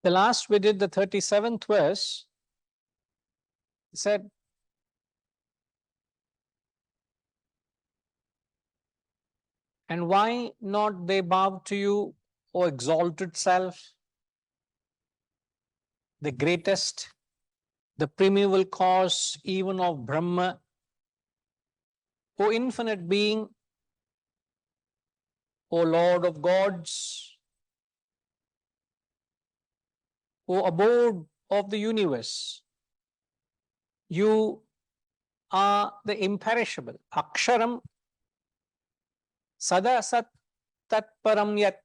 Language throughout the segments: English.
The last we did the 37th verse. It said, and why not they bow to you, O exalted self, the greatest, the primeval cause even of Brahma, O infinite being, O Lord of gods, O abode of the universe. You are the imperishable, Aksharam, Sada Sat Tat Param Yat.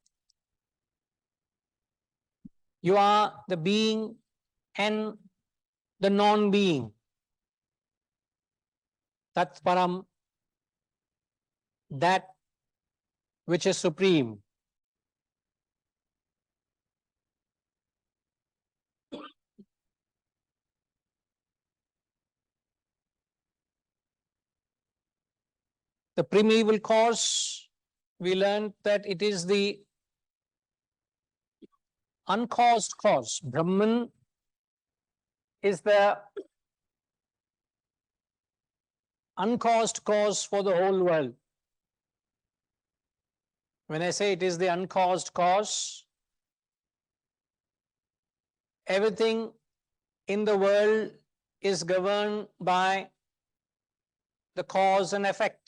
You are the being and the non-being. Tat Param, that which is supreme. The primeval cause, we learned that it is the uncaused cause. Brahman is the uncaused cause for the whole world. When I say it is the uncaused cause, everything in the world is governed by the cause and effect.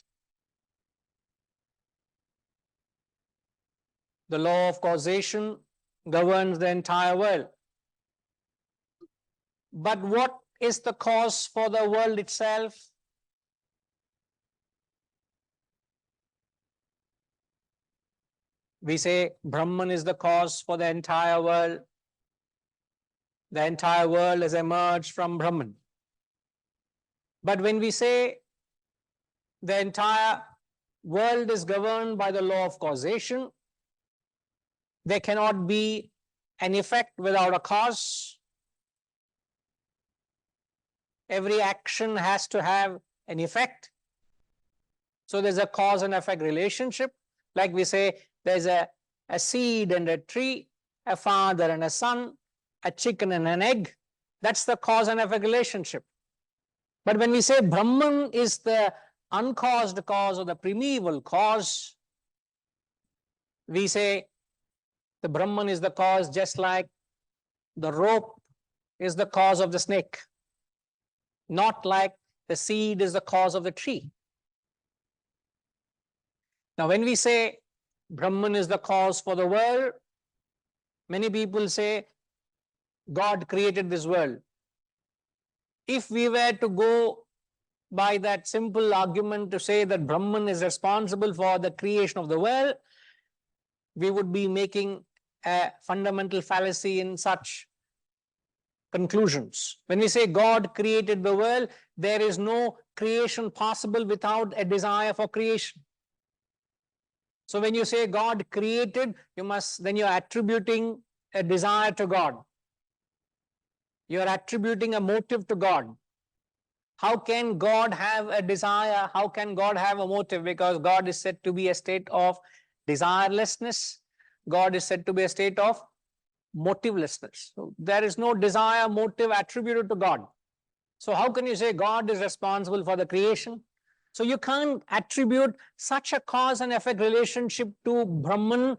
The law of causation governs the entire world. But what is the cause for the world itself? We say Brahman is the cause for the entire world. The entire world has emerged from Brahman. But when we say the entire world is governed by the law of causation, there cannot be an effect without a cause. Every action has to have an effect. So there's a cause and effect relationship. Like we say, there's a seed and a tree, a father and a son, a chicken and an egg. That's the cause and effect relationship. But when we say Brahman is the uncaused cause or the primeval cause, we say the Brahman is the cause, just like the rope is the cause of the snake, not like the seed is the cause of the tree. Now, when we say Brahman is the cause for the world, many people say God created this world. If we were to go by that simple argument to say that Brahman is responsible for the creation of the world, we would be making a fundamental fallacy in such conclusions. When we say God created the world, there is no creation possible without a desire for creation. So when you say God created, then you're attributing a desire to God. You're attributing a motive to God. How can God have a desire? How can God have a motive? Because God is said to be a state of desirelessness. God is said to be a state of motivelessness. So there is no desire, motive attributed to God. So how can you say God is responsible for the creation? So you can't attribute such a cause and effect relationship to Brahman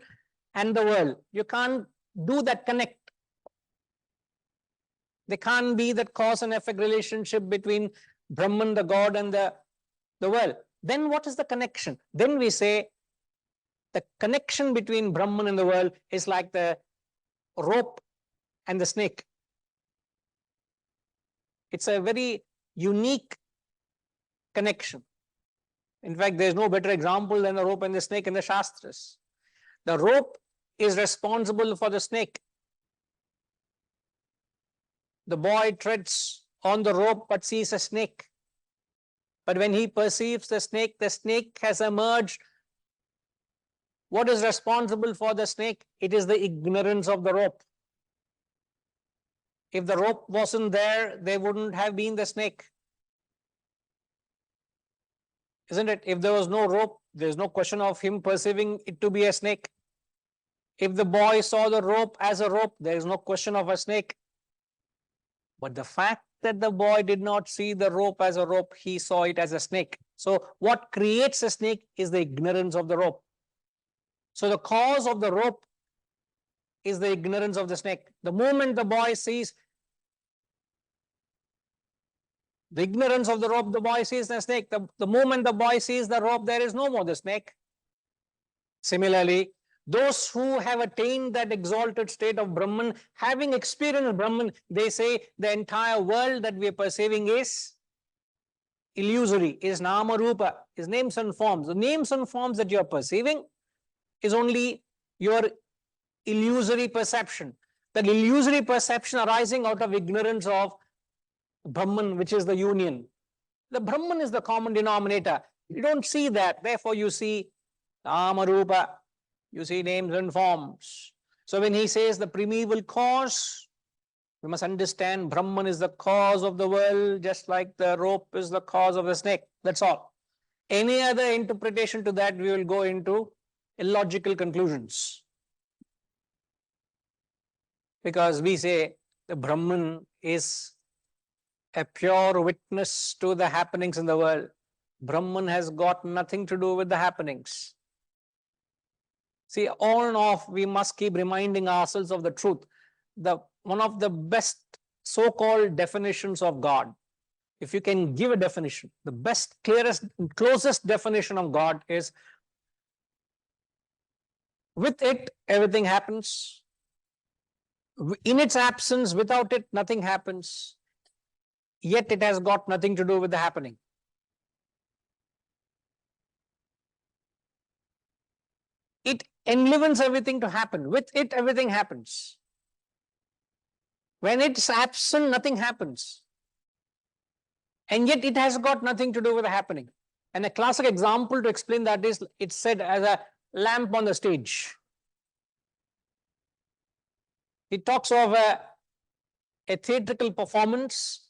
and the world. You can't do that connect. There can't be that cause and effect relationship between Brahman, the God, and the world. Then what is the connection? Then we say the connection between Brahman and the world is like the rope and the snake. It's a very unique connection. In fact, there's no better example than the rope and the snake in the Shastras. The rope is responsible for the snake. The boy treads on the rope but sees a snake. But when he perceives the snake has emerged. What is responsible for the snake? It is the ignorance of the rope. If the rope wasn't there, there wouldn't have been the snake. Isn't it? If there was no rope, there's no question of him perceiving it to be a snake. If the boy saw the rope as a rope, there is no question of a snake. But the fact that the boy did not see the rope as a rope, he saw it as a snake. So what creates a snake is the ignorance of the rope. So the cause of the rope is the ignorance of the snake. The moment the boy sees the ignorance of the rope, the boy sees the snake. The moment the boy sees the rope, there is no more the snake. Similarly, those who have attained that exalted state of Brahman, having experienced Brahman, they say the entire world that we are perceiving is illusory, is nama rupa, is names and forms. The names and forms that you are perceiving is only your illusory perception. That illusory perception arising out of ignorance of Brahman, which is the union. The Brahman is the common denominator. You don't see that. Therefore, you see nama rupa, you see names and forms. So when he says the primeval cause, we must understand Brahman is the cause of the world, just like the rope is the cause of the snake. That's all. Any other interpretation to that, we will go into illogical conclusions. Because we say the Brahman is a pure witness to the happenings in the world. Brahman has got nothing to do with the happenings. See, on and off, we must keep reminding ourselves of the truth. One of the best so-called definitions of God, if you can give a definition, the best, clearest, closest definition of God is, with it, everything happens. In its absence, without it, nothing happens. Yet it has got nothing to do with the happening. It enlivens everything to happen. With it, everything happens. When it's absent, nothing happens. And yet it has got nothing to do with the happening. And a classic example to explain that is, it's said as a lamp on the stage. It talks of a theatrical performance,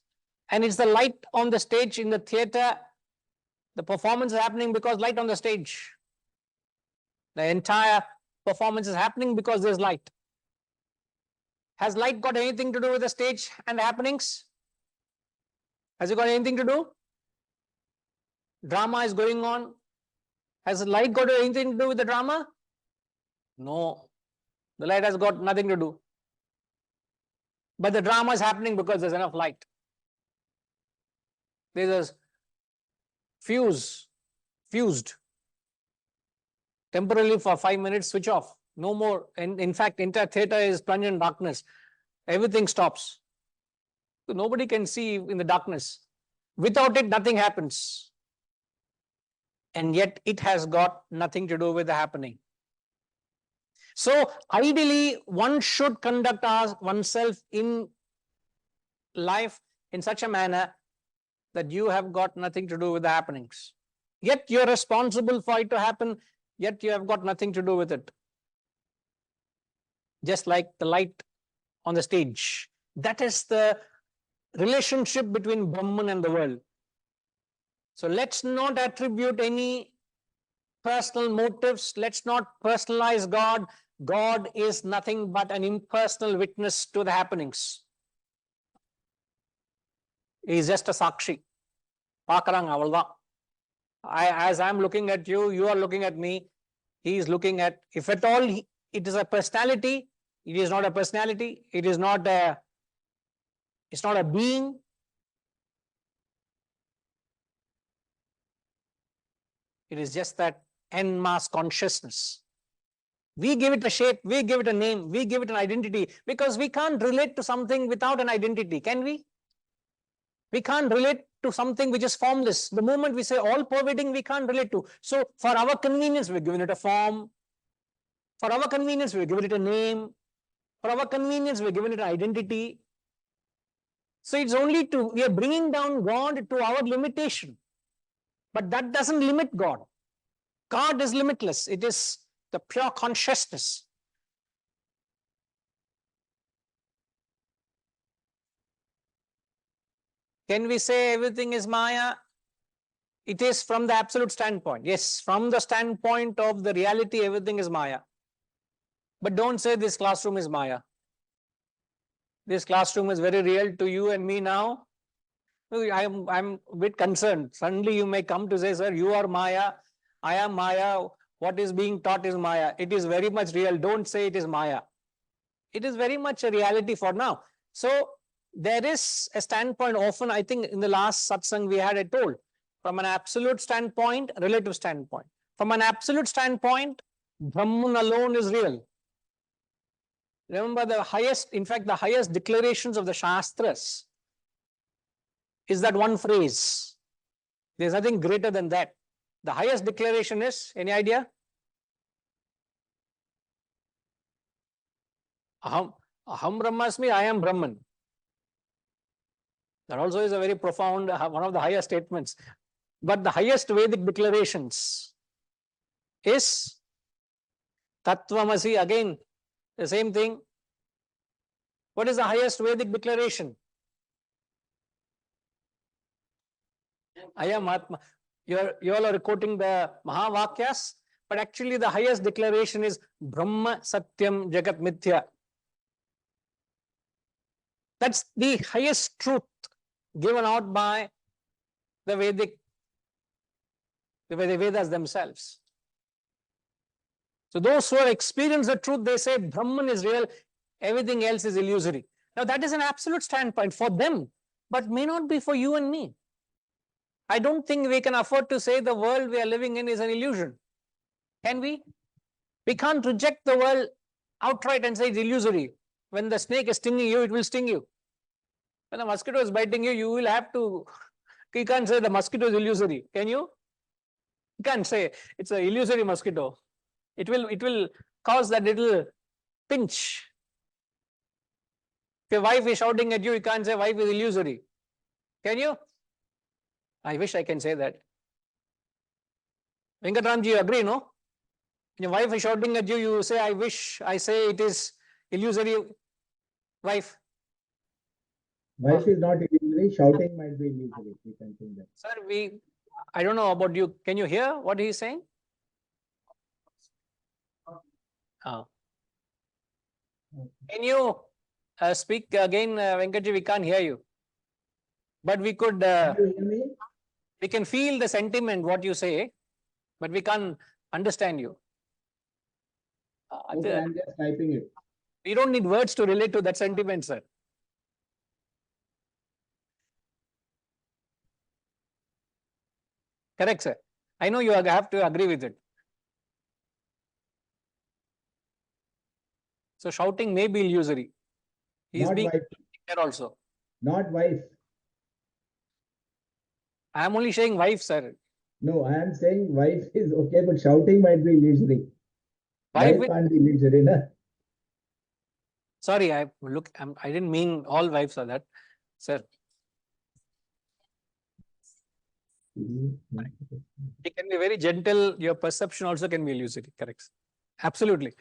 and it's the light on the stage in the theater. The performance is happening because light on the stage. The entire performance is happening because there's light. Has light got anything to do with the stage and the happenings? Has it got anything to do? Drama is going on. Has the light got anything to do with the drama? No. The light has got nothing to do. But the drama is happening because there's enough light. There's a fused. Temporarily for 5 minutes, switch off. No more. And in fact, entire theater is plunged in darkness. Everything stops. So nobody can see in the darkness. Without it, nothing happens. And yet it has got nothing to do with the happening. So ideally, one should conduct oneself in life in such a manner that you have got nothing to do with the happenings. Yet you're responsible for it to happen, yet you have got nothing to do with it. Just like the light on the stage. That is the relationship between Brahman and the world. So let's not attribute any personal motives. Let's not personalize God. God is nothing but an impersonal witness to the happenings. He is just a sakshi. As I'm looking at you, you are looking at me. He is looking at, if at all it is a personality, it is not a personality. It's not a being. It is just that en masse consciousness. We give it a shape, we give it a name, we give it an identity, because we can't relate to something without an identity, can we? We can't relate to something which is formless. The moment we say all pervading, we can't relate to. So for our convenience, we've given it a form. For our convenience, we've given it a name. For our convenience, we've given it an identity. So it's only we are bringing down God to our limitation. But that doesn't limit God. God is limitless. It is the pure consciousness. Can we say everything is Maya? It is from the absolute standpoint. Yes, from the standpoint of the reality, everything is Maya. But don't say this classroom is Maya. This classroom is very real to you and me now. I'm a bit concerned. Suddenly you may come to say, sir, you are Maya, I am Maya. What is being taught is Maya. It is very much real. Don't say it is Maya. It is very much a reality for now. So there is a standpoint often, I think in the last satsang we had, I told, from an absolute standpoint, relative standpoint. From an absolute standpoint, Brahman alone is real. Remember the highest, in fact, the highest declarations of the Shastras is that one phrase. There's nothing greater than that. The highest declaration is, any idea? Aham Brahmasmi, I am Brahman. That also is a very profound, one of the highest statements. But the highest Vedic declarations is Tattvamasi, again, the same thing. What is the highest Vedic declaration? I am Atma. You all are quoting the Mahavakyas, but actually the highest declaration is Brahma Satyam Jagat Mithya. That's the highest truth given out by the Vedas themselves. So those who have experienced the truth, they say Brahman is real, everything else is illusory. Now that is an absolute standpoint for them, but may not be for you and me. I don't think we can afford to say the world we are living in is an illusion. Can we? We can't reject the world outright and say it's illusory. When the snake is stinging you, it will sting you. When the mosquito is biting you, you will have to, you can't say the mosquito is illusory. Can you? You can't say it's an illusory mosquito. It will cause that little pinch. If your wife is shouting at you, you can't say wife is illusory. Can you? I wish I can say that. Venkatramji, you agree, no? Your wife is shouting at you, you say, I wish, I say it is illusory. Wife. Wife is not illusory, shouting might be illusory. We can think that. Sir, I don't know about you. Can you hear what he is saying? Can you speak again, Venkatji? We can't hear you. But we could, Can you hear me? we can feel the sentiment, what you say, but we can't understand you. Okay, I'm just typing it. We don't need words to relate to that sentiment, sir. Correct, sir. I know you have to agree with it. So shouting may be illusory. He is Not being wife. there also. Not wife. I am only saying wife, sir. No, I am saying wife is okay, but shouting might be illusory. Wife Can't be illusory, na? Sorry, I didn't mean all wives are that, sir. It can be very gentle. Your perception also can be illusory. Correct. Absolutely.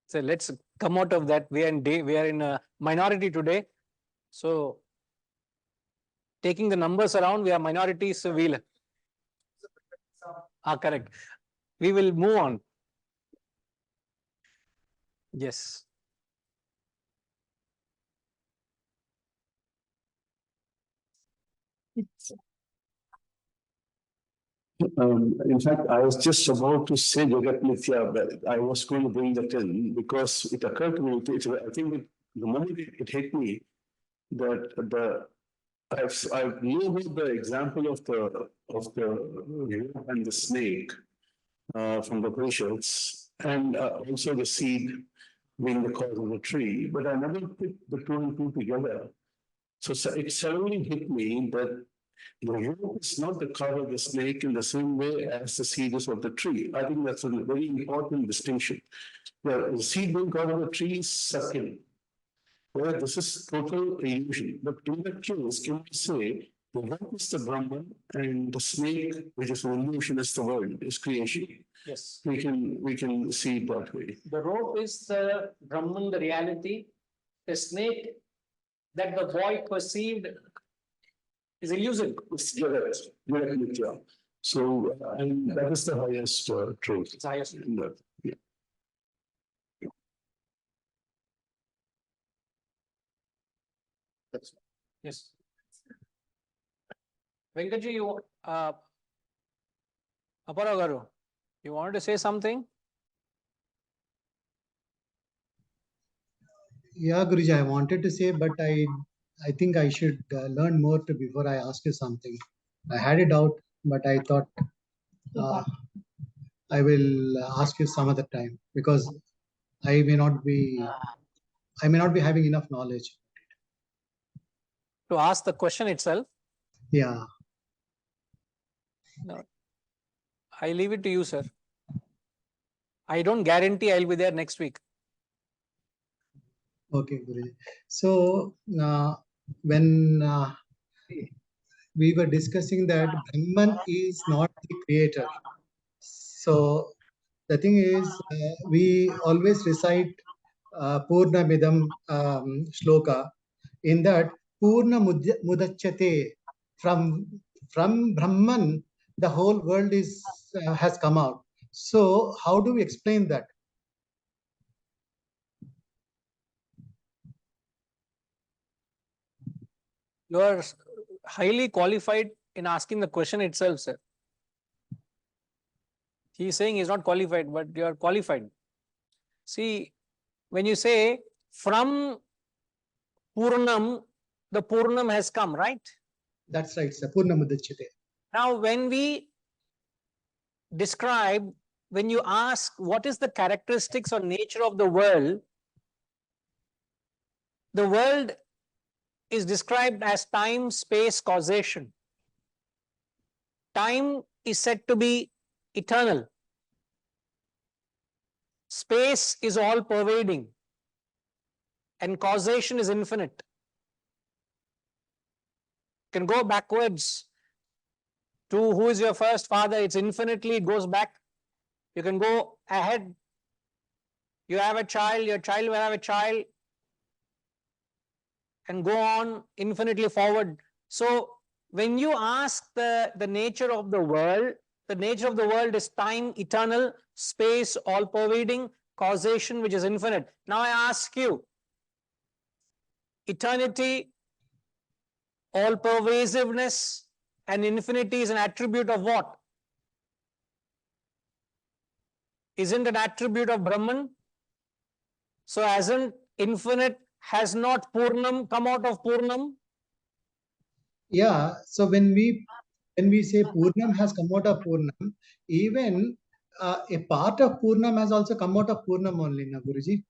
So let's come out of that. We are in a minority today. So taking the numbers around, we are minorities. So we'll. Correct. We will move on. Yes. In fact, I was just about to say Jagat Mithya, but I was going to bring that in because it occurred to me. I think the moment it hit me that I've known about the example of the rope and the snake from the Upanishads, and also the seed being the cause of the tree, but I never put the two and two together. So it suddenly hit me that the rope is not the cause of the snake in the same way as the seed is of the tree. I think that's a very important distinction. The seed being cause of the tree is sucking. Well, this is total illusion. But in that case, can we say the rope is the Brahman and the snake, which is an illusion, is the world, is creation? Yes. We can see it that way. The rope is the Brahman, the reality. The snake that the boy perceived is illusion. It's Jagat Mithya. So, and that is the highest truth. It's highest. In that. That's Yes. Venkatji, you, Apara Garu, you wanted to say something? Yeah, Guruji, I wanted to say, but I think I should learn more before I ask you something. I had a doubt, but I thought uh, I will ask you some other time because I may not be having enough knowledge. To ask the question itself? Yeah. No. I leave it to you, sir. I don't guarantee I'll be there next week. Okay, Guruji. So when we were discussing that Brahman is not the creator. So the thing is, we always recite Purna Midam shloka. In that Purna Mudachyate, from Brahman, the whole world has come out. So how do we explain that? You are highly qualified in asking the question itself, sir. He is saying he is not qualified, but you are qualified. See, when you say from Purnam, the Purnam has come, right? That's right, sir. Purna Mudachyate. Now, when we describe, when you ask what is the characteristics or nature of the world is described as time, space, causation. Time is said to be eternal. Space is all pervading. And causation is infinite. You can go backwards to who is your first father, it's infinitely, it goes back. You can go ahead. You have a child, your child will have a child, and go on infinitely forward. So when you ask the nature of the world is time, eternal, space, all pervading, causation, which is infinite. Now I ask you, eternity, all pervasiveness, and infinity is an attribute of what? Isn't an attribute of Brahman? So hasn't infinite, has not Purnam come out of Purnam? Yeah. So when we say Purnam has come out of Purnam, even a part of Purnam has also come out of Purnam only, na Guruji.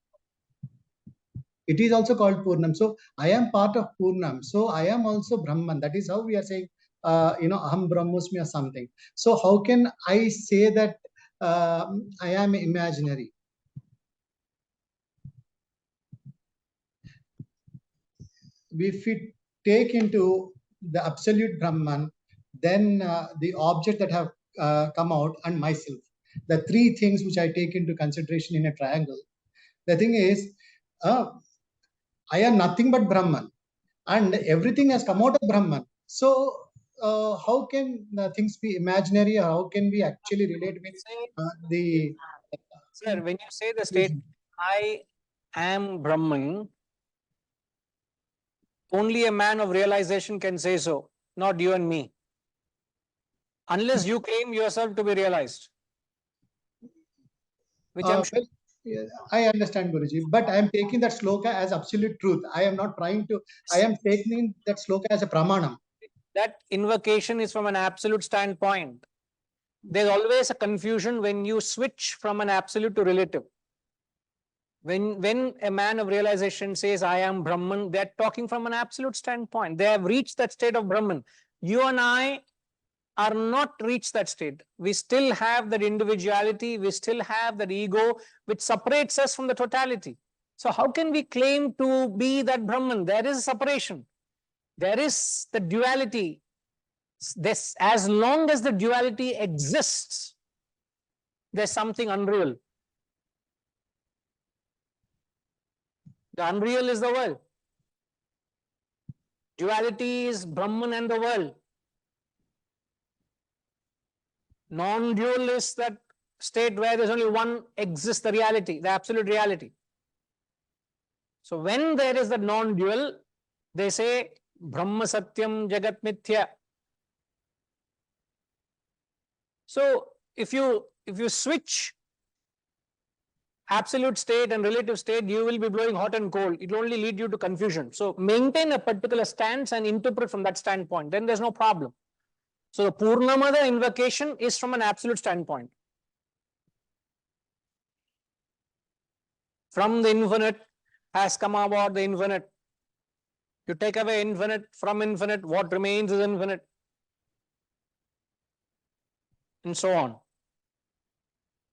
It is also called Purnam. So I am part of Purnam. So I am also Brahman. That is how we are saying, Aham Brahmasmi or something. So how can I say that I am imaginary? If we take into the absolute Brahman, then the object that have come out and myself, the three things which I take into consideration in a triangle. The thing is, I am nothing but Brahman, and everything has come out of Brahman. So, how can things be imaginary, or how can we actually relate with the? Sir, when you say the state, I am Brahman, only a man of realization can say so, not you and me. Unless you claim yourself to be realized. Which I'm sure. Well, yeah, I understand, Guruji, but I am taking that sloka as absolute truth. I am not trying to. I am taking that sloka as a pramanam. That invocation is from an absolute standpoint. There's always a confusion when you switch from an absolute to relative. When a man of realization says, I am Brahman, they're talking from an absolute standpoint. They have reached that state of Brahman. You and I are not reached that state. We still have that individuality. We still have that ego, which separates us from the totality. So how can we claim to be that Brahman? There is a separation. There is the duality. This, as long as the duality exists, there's something unreal. The unreal is the world. Duality is Brahman and the world. Non-dual is that state where there's only one exists, the reality, the absolute reality. So when there is the non-dual, They say Brahma Satyam Jagat Mithya. So if you switch absolute state and relative state, you will be blowing hot and cold. It will only lead you to confusion. So maintain a particular stance and interpret from that standpoint. Then there's no problem. So the Purnamada invocation is from an absolute standpoint. From the infinite has come about the infinite. You take away infinite from infinite, what remains is infinite. And so on.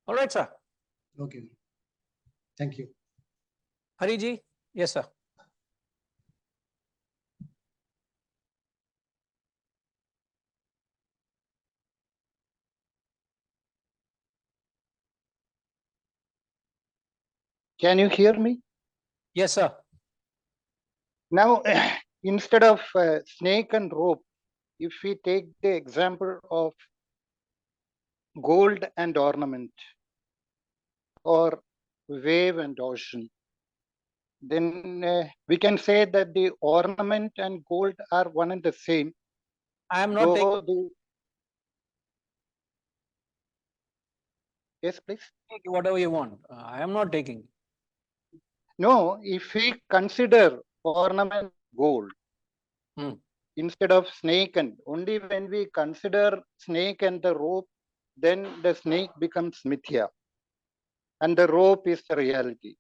All right, sir. Okay. Thank you. Hariji? Yes, sir. Can you hear me? Yes, sir. Now, instead of snake and rope, if we take the example of gold and ornament or wave and ocean, then we can say that the ornament and gold are one and the same. I am not taking. Though the... Yes, please. Whatever you want. I am not taking. No, if we consider ornament gold instead of snake, and only when we consider snake and the rope, then the snake becomes mithya and the rope is the reality.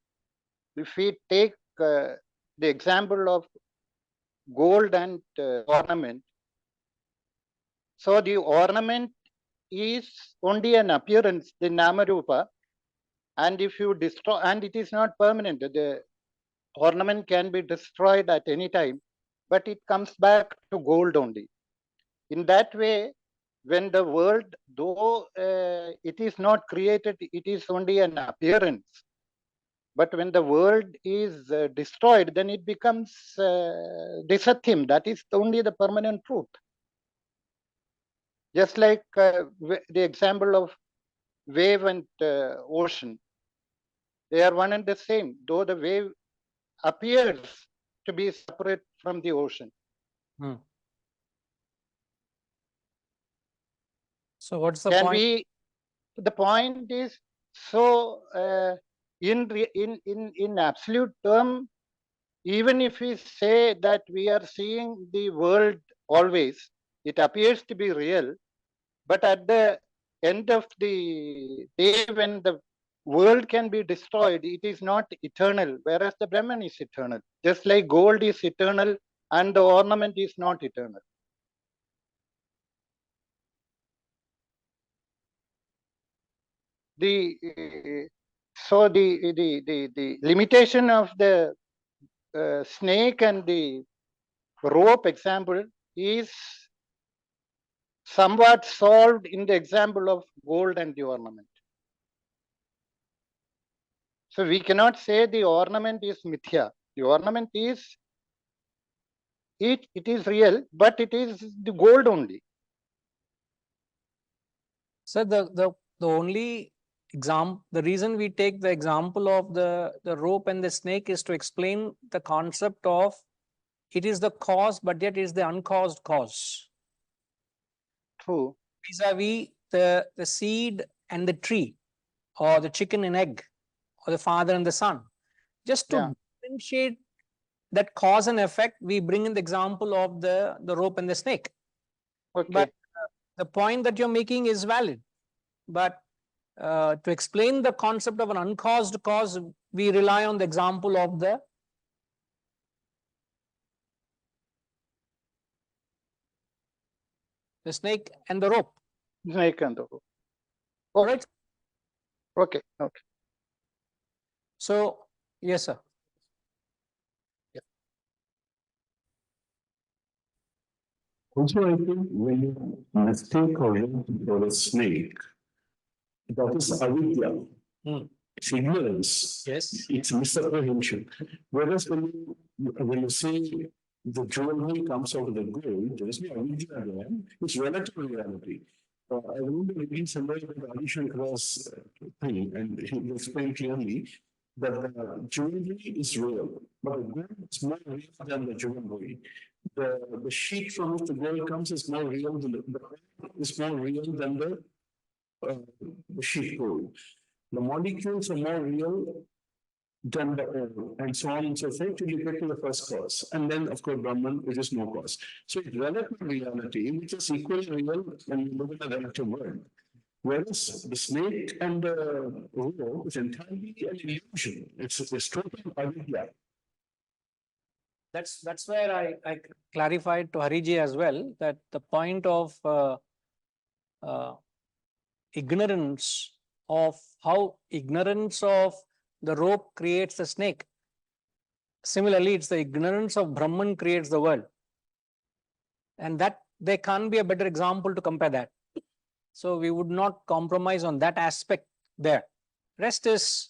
If we take the example of gold and ornament, so the ornament is only an appearance, the namarupa, and if you destroy, and it is not permanent, the ornament can be destroyed at any time, but it comes back to gold only. In that way, when the world, though it is not created, it is only an appearance. But when the world is destroyed, then it becomes disatyam. That is only the permanent truth. Just like the example of wave and ocean. They are one and the same, though the wave appears to be separate from the ocean. So what's the point? The point is, so in absolute term, even if we say that we are seeing the world always, it appears to be real, but at the end of the day, when the world can be destroyed, it is not eternal, whereas the Brahman is eternal. Just like gold is eternal and the ornament is not eternal. So the limitation of the snake and the rope example is somewhat solved in the example of gold and the ornament. So we cannot say the ornament is mithya. The ornament is, it is real, but it is the gold only. So the only example, the reason we take the example of the rope and the snake is to explain the concept of it is the cause, but yet it is the uncaused cause. True. Vis-a-vis the seed and the tree, or the chicken and egg, or the father and the son. Just to differentiate that cause and effect, we bring in the example of the rope and the snake. Okay. But the point that you're making is valid. But to explain the concept of an uncaused cause, we rely on the example of the snake and the rope. Snake and the rope. All right. Okay. Okay. So, yes, sir. Also, I think when you mistake a rope for a snake, that is avidya. It's ignorance. Yes. It's misapprehension. Whereas when you say the jewelry comes out of the gold, there is no avidya there. It's relative reality. I remember reading somewhere about the Adi Shankar's thing, and he explained clearly that the jewelry is real, but the gold is more real than the jewelry. The sheet from which the gold comes is more real than the gold is more real than the sheet gold. The molecules are more real than the oil, and so on and so forth, till you get to the first cause. And then, of course, Brahman, which is no cause. So it's relative reality, which is equally real when you look at the relative world. Whereas the snake and the rope is entirely an illusion. It's total avidya. That's where I clarified to Hariji as well that the point of ignorance of how ignorance of the rope creates the snake. Similarly, it's the ignorance of Brahman creates the world. And that there can't be a better example to compare that. So we would not compromise on that aspect there. Rest is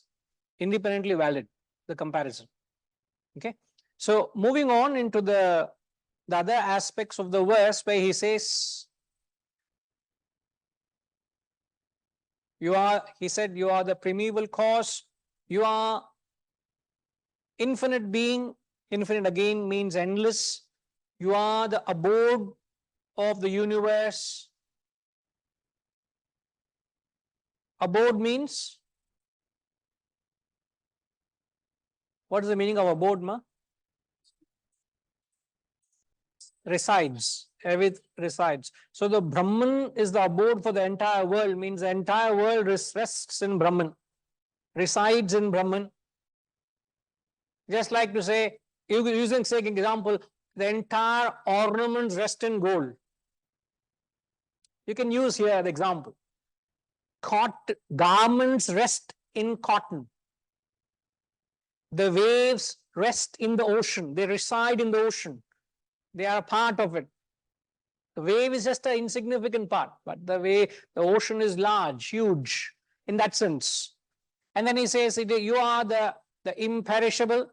independently valid, the comparison. Okay. So moving on into the other aspects of the verse where he says, he said, you are the primeval cause, you are infinite being. Infinite again means endless. You are the abode of the universe. Abode means, what is the meaning of abode, ma? Resides. Everything resides. So the Brahman is the abode for the entire world, means the entire world rests in Brahman, resides in Brahman. Just like to say, using say example, the entire ornaments rest in gold. You can use here the example. Garments rest in cotton. The waves rest in the ocean. They reside in the ocean. They are a part of it. The wave is just an insignificant part, but the ocean is large, huge in that sense. And then he says, you are the imperishable.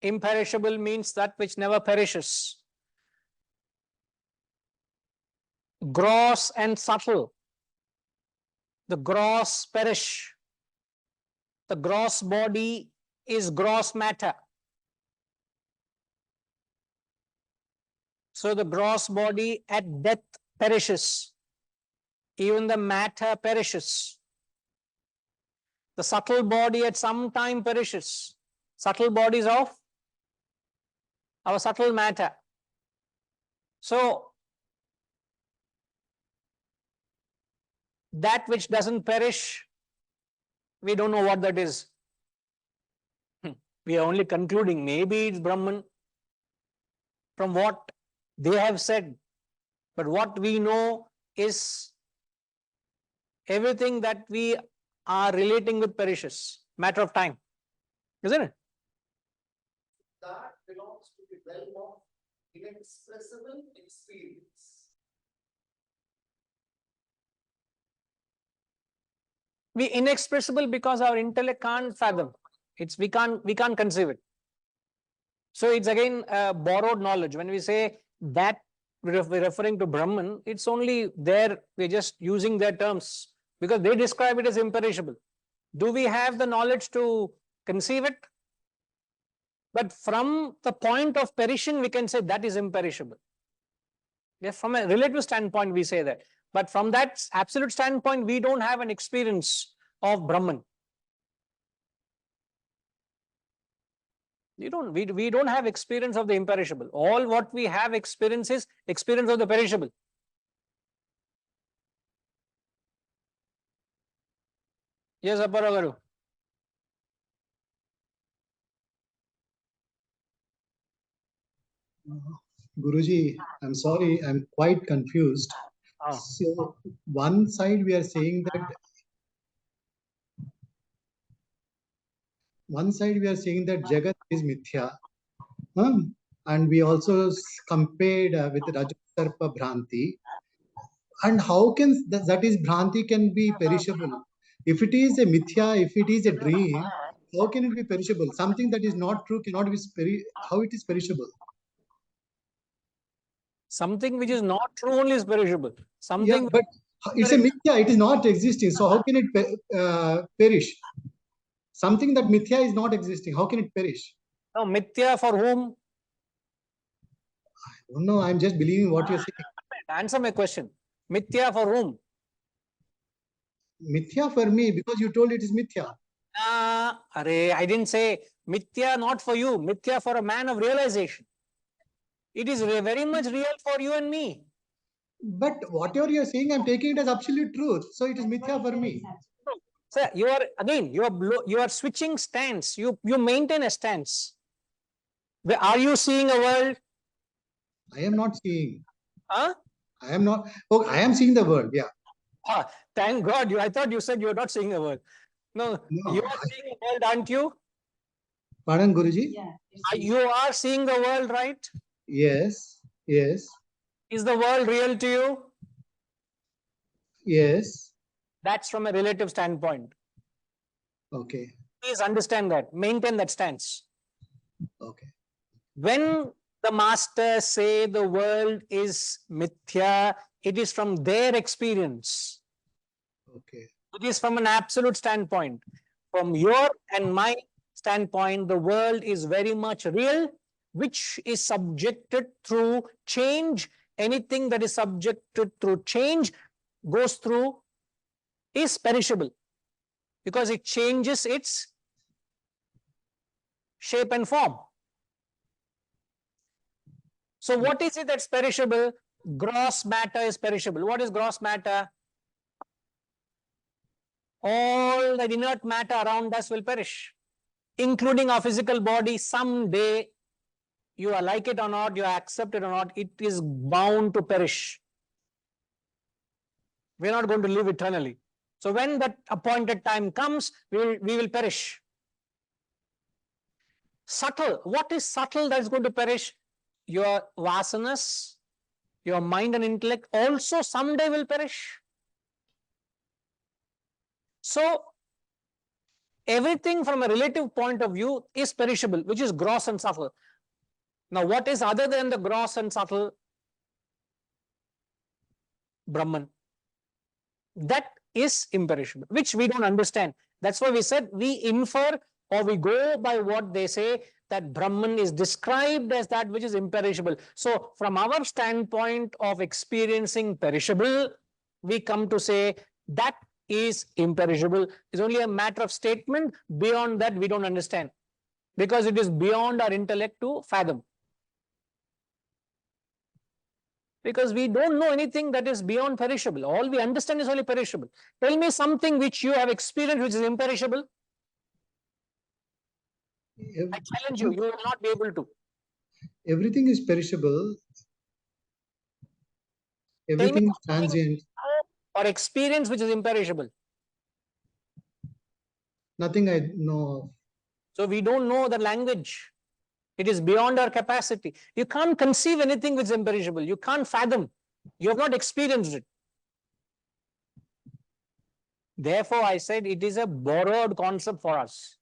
Imperishable means that which never perishes. Gross and subtle. The gross perish. The gross body is gross matter. So the gross body at death perishes. Even the matter perishes. The subtle body at some time perishes. Subtle bodies of our subtle matter. So that which doesn't perish, we don't know what that is. We are only concluding maybe it's Brahman from what they have said. But what we know is everything that we are relating with perishes, matter of time, isn't it? That belongs to the realm of inexpressible experience. We inexpressible because our intellect can't fathom. We can't conceive it. So it's again borrowed knowledge. When we say that we're referring to Brahman, it's only there, we're just using their terms because they describe it as imperishable. Do we have the knowledge to conceive it? But from the point of perishing, we can say that is imperishable. Yes, from a relative standpoint, we say that. But from that absolute standpoint, we don't have an experience of Brahman. We don't have experience of the imperishable. All what we have experience is experience of the perishable. Yes, Aparagaru. Guruji, I'm sorry, I'm quite confused. So one side we are saying that Jagat is mithya, and we also compared with Rajasarpa Bhranti. And how can that is Bhranti can be perishable? If it is a mithya, if it is a dream, how can it be perishable? Something that is not true cannot be how it is perishable? Something which is not true only is perishable. Something Yeah, but It's a mithya, it is not existing. So how can it perish? Something that mithya is not existing, how can it perish? No, mithya for whom? Oh, no, I'm just believing what you're saying. Answer my question. Mithya for whom? Mithya for me, because you told it is mithya. I didn't say mithya not for you, mithya for a man of realization. It is very much real for you and me. But whatever you're saying, I'm taking it as absolute truth. So it is mithya for me. Sir, you are again, you are switching stance. You maintain a stance. Are you seeing a world? I am not seeing. Huh? I am not. Oh, I am seeing the world. Yeah. Thank God. I thought you said you are not seeing a world. No, you are seeing a world, aren't you? Pardon, Guruji? You are seeing the world, right? Yes. Yes. Is the world real to you? Yes. That's from a relative standpoint. Okay. Please understand that. Maintain that stance. Okay. When the masters say the world is mithya, it is from their experience. Okay. It is from an absolute standpoint. From your and my standpoint, the world is very much real, which is subjected through change. Anything that is subjected through change goes through, is perishable, because it changes its shape and form. So what is it that's perishable? Gross matter is perishable. What is gross matter? All the inert matter around us will perish, including our physical body. Someday, you are like it or not, you accept it or not, it is bound to perish. We're not going to live eternally. So when that appointed time comes, we will perish. Subtle. What is subtle that is going to perish? Your vasanas, your mind and intellect also someday will perish. So everything from a relative point of view is perishable, which is gross and subtle. Now, what is other than the gross and subtle? Brahman. That is imperishable, which we don't understand. That's why we said we infer or we go by what they say, that Brahman is described as that which is imperishable. So from our standpoint of experiencing perishable, we come to say that is imperishable. It's only a matter of statement. Beyond that, we don't understand, because it is beyond our intellect to fathom. Because we don't know anything that is beyond perishable. All we understand is only perishable. Tell me something which you have experienced which is imperishable. I challenge you, you will not be able to. Everything is perishable. Everything is transient. Or experience which is imperishable. Nothing I know of. So we don't know the language. It is beyond our capacity. You can't conceive anything which is imperishable. You can't fathom. You have not experienced it. Therefore, I said it is a borrowed concept for us.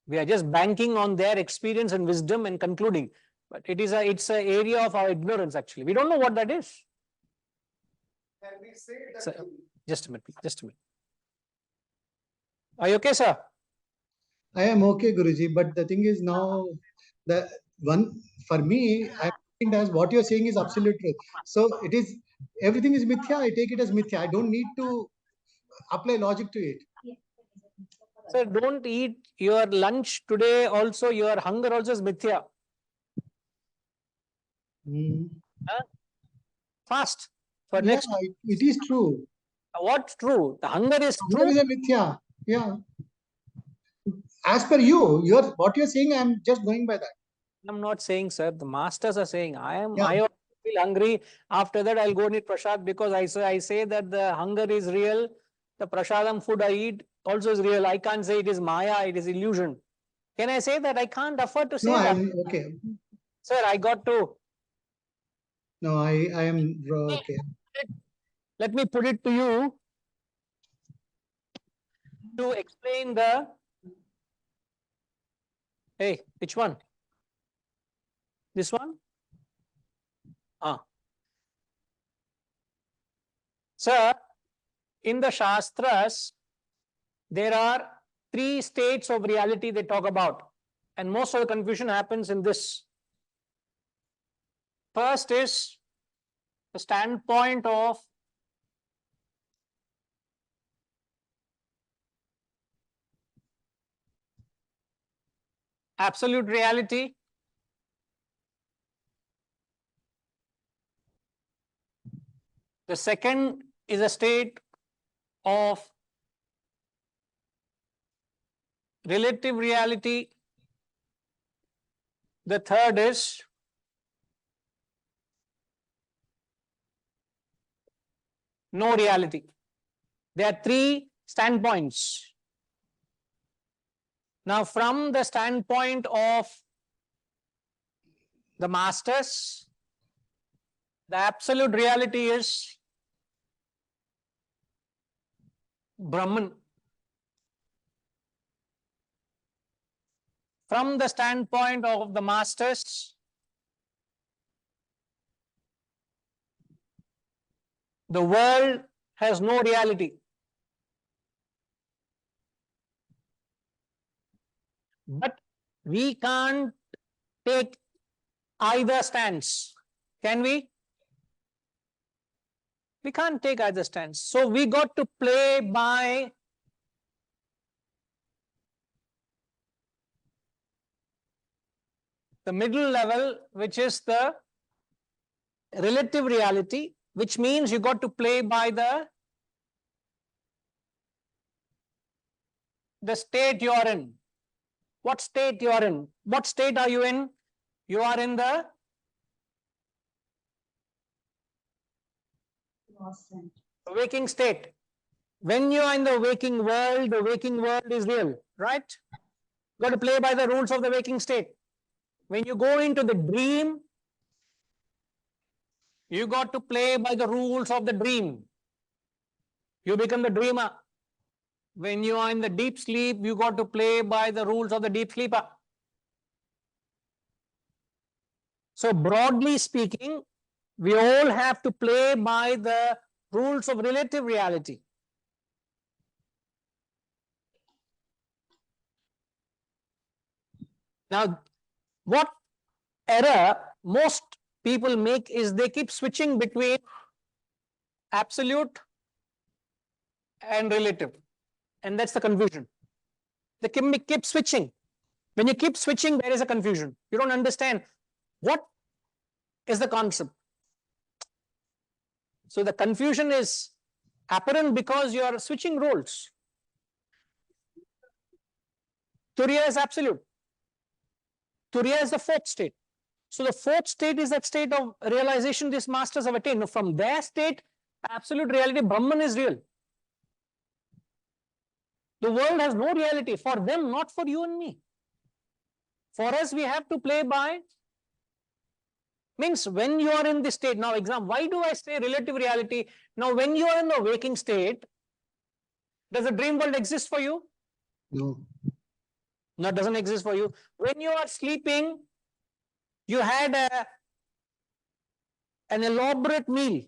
We are just banking on their experience and wisdom and concluding. But it's an area of our ignorance, actually. We don't know what that is. Can we say that? So, just a minute, please. Just a minute. Are you okay, sir? I am okay, Guruji, but the thing is now, the one for me, I think as what you're saying is absolute truth. So it is, everything is mithya. I take it as mithya. I don't need to apply logic to it. Sir, don't eat your lunch today. Also, your hunger also is mithya. Huh? Fast for Yeah, next. it is true. What's true? The hunger is Hunger true. is a mithya. Yeah. As per you, what you're saying, I'm just going by that. I'm not saying, sir. The masters are saying, I Yeah. feel hungry. After that, I'll go and eat prasad, because I say that the hunger is real. The prasadam food I eat also is real. I can't say it is maya, it is illusion. Can I say that? I can't afford to say No, that. I'm okay. Sir, I got to. No, I am okay. Let me put it to you to explain the. Hey, which one? This one? Sir, In the Shastras, there are 3 states of reality they talk about, and most of the confusion happens in this. First is the standpoint of absolute reality. The second is a state of relative reality. The third is no reality. There are 3 standpoints. Now, from the standpoint of the masters, the absolute reality is Brahman. From the standpoint of the masters, the world has no reality. But we can't take either stance. Can we? We can't take either stance. So we got to play by the middle level, which is the relative reality, which means you got to play by the state you are in. What state you are in? What state are you in? You are in the waking state. When you are in the waking world is real, right? You got to play by the rules of the waking state. When you go into the dream, you got to play by the rules of the dream. You become the dreamer. When you are in the deep sleep, you got to play by the rules of the deep sleeper. So broadly speaking, we all have to play by the rules of relative reality. Now, what error most people make is they keep switching between absolute and relative. And that's the confusion. They keep switching. When you keep switching, there is a confusion. You don't understand what is the concept. So the confusion is apparent because you are switching roles. Turiya is absolute. Turiya is the 4th state. So the 4th state is that state of realization these masters have attained. From their state, absolute reality, Brahman is real. The world has no reality for them, not for you and me. For us, we have to play by, means when you are in this state, now example, why do I say relative reality? Now, when you are in the waking state, does the dream world exist for you? No. No, it doesn't exist for you. When you are sleeping, you had an elaborate meal.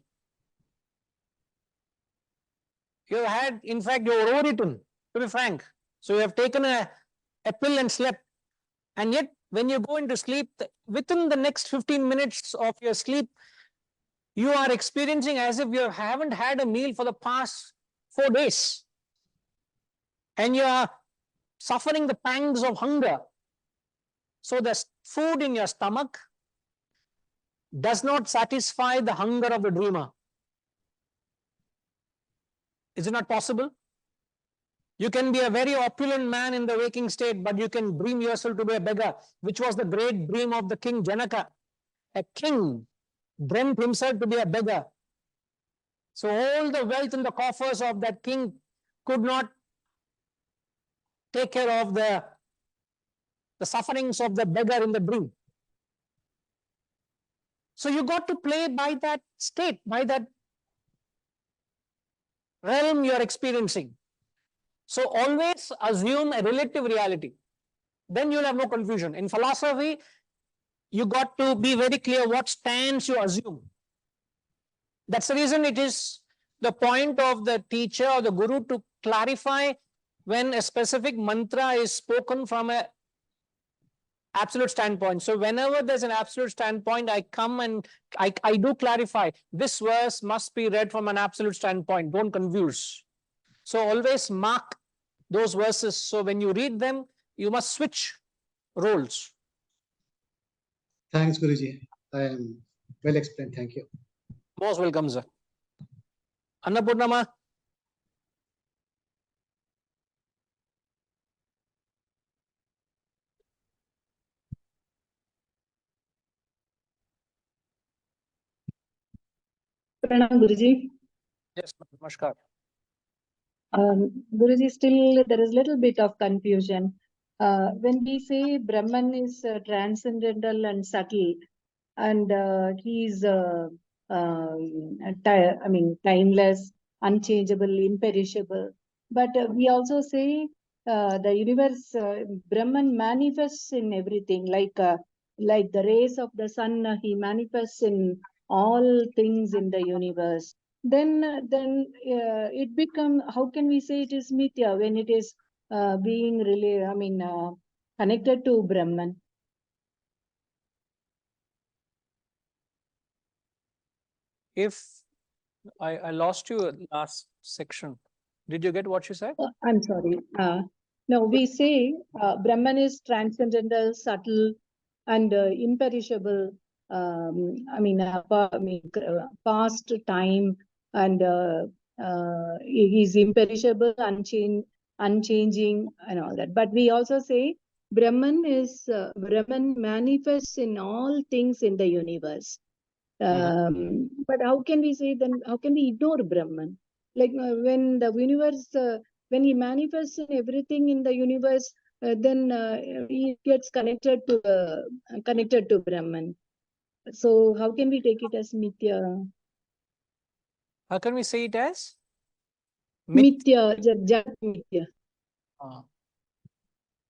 You had, in fact, you were overeaten, to be frank. So you have taken a pill and slept. And yet, when you go into sleep, within the next 15 minutes of your sleep, you are experiencing as if you haven't had a meal for the past 4 days. And you are suffering the pangs of hunger. So the food in your stomach does not satisfy the hunger of the dreamer. Is it not possible? You can be a very opulent man in the waking state, but you can dream yourself to be a beggar, which was the great dream of the king Janaka. A king dreamt himself to be a beggar. So all the wealth in the coffers of that king could not take care of the sufferings of the beggar in the dream. So you got to play by that state, by that realm you are experiencing. So always assume a relative reality. Then you'll have no confusion. In philosophy, you got to be very clear what stance you assume. That's the reason it is the point of the teacher or the guru to clarify when a specific mantra is spoken from a absolute standpoint. So whenever there's an absolute standpoint, I come and I do clarify. This verse must be read from an absolute standpoint. Don't confuse. So always mark those verses. So when you read them, you must switch roles. Thanks, Guruji. I am well explained. Thank you. Most welcome, sir. Annapurnama. Pranam Guruji. Yes, namaskar. Guruji, still there is little bit of confusion. When we say Brahman is transcendental and subtle, and he is, timeless, unchangeable, imperishable. But we also say the universe, Brahman manifests in everything, like the rays of the sun, he manifests in all things in the universe. Then it become, how can we say it is mithya when it is being really, connected to Brahman? If I lost you at last section, did you get what you said? I'm sorry. No, we say Brahman is transcendental, subtle, and imperishable. Past time, and he is imperishable, unchanging, and all that. But we also say Brahman manifests in all things in the universe. But how can we say then? How can we ignore Brahman? Like when the universe, when he manifests in everything in the universe, then he gets connected to Brahman. So how can we take it as mithya? How can we say it as? Mithya, Jagat mithya. Ah.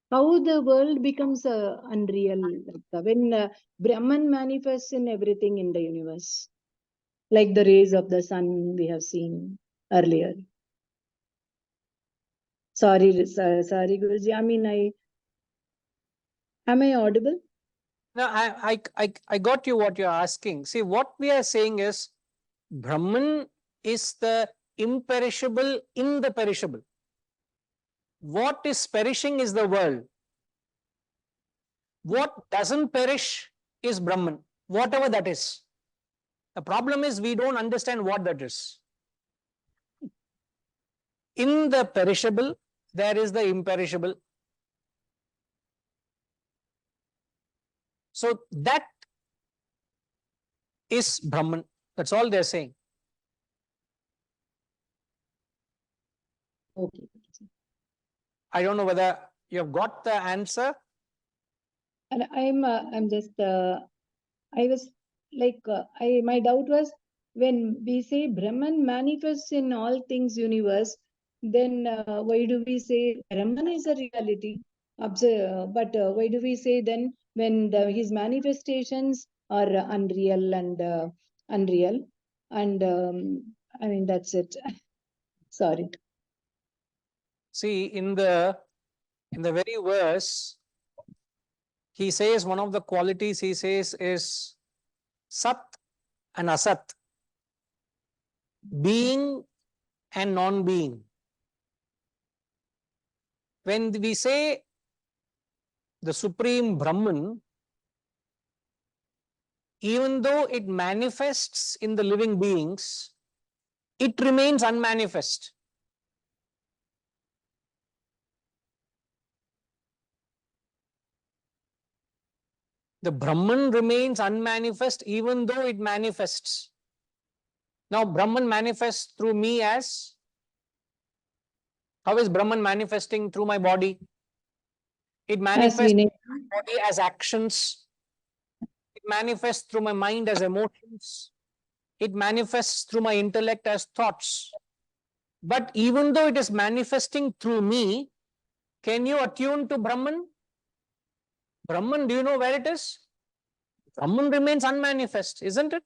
How the world becomes unreal, like, when Brahman manifests in everything in the universe, like the rays of the sun we have seen earlier. Sorry, Guruji. Am I audible? No, I got you what you're asking. See, what we are saying is Brahman is the imperishable in the perishable. What is perishing is the world. What doesn't perish is Brahman, whatever that is. The problem is we don't understand what that is. In the perishable, there is the imperishable. So that is Brahman. That's all they're saying. Okay. I don't know whether you have got the answer. And I'm just, I was like, my doubt was when we say Brahman manifests in all things universe, then why do we say Brahman is a reality? But why do we say then when his manifestations are unreal and unreal? And that's it. Sorry. See, in the very verse, he says one of the qualities he says is Sat and Asat, being and non-being. When we say the Supreme Brahman, even though it manifests in the living beings, it remains unmanifest. The Brahman remains unmanifest even though it manifests. Now, Brahman manifests through me as? How is Brahman manifesting through my body? It manifests through my body as actions. It manifests through my mind as emotions. It manifests through my intellect as thoughts. But even though it is manifesting through me, can you attune to Brahman? Brahman, do you know where it is? Brahman remains unmanifest, isn't it?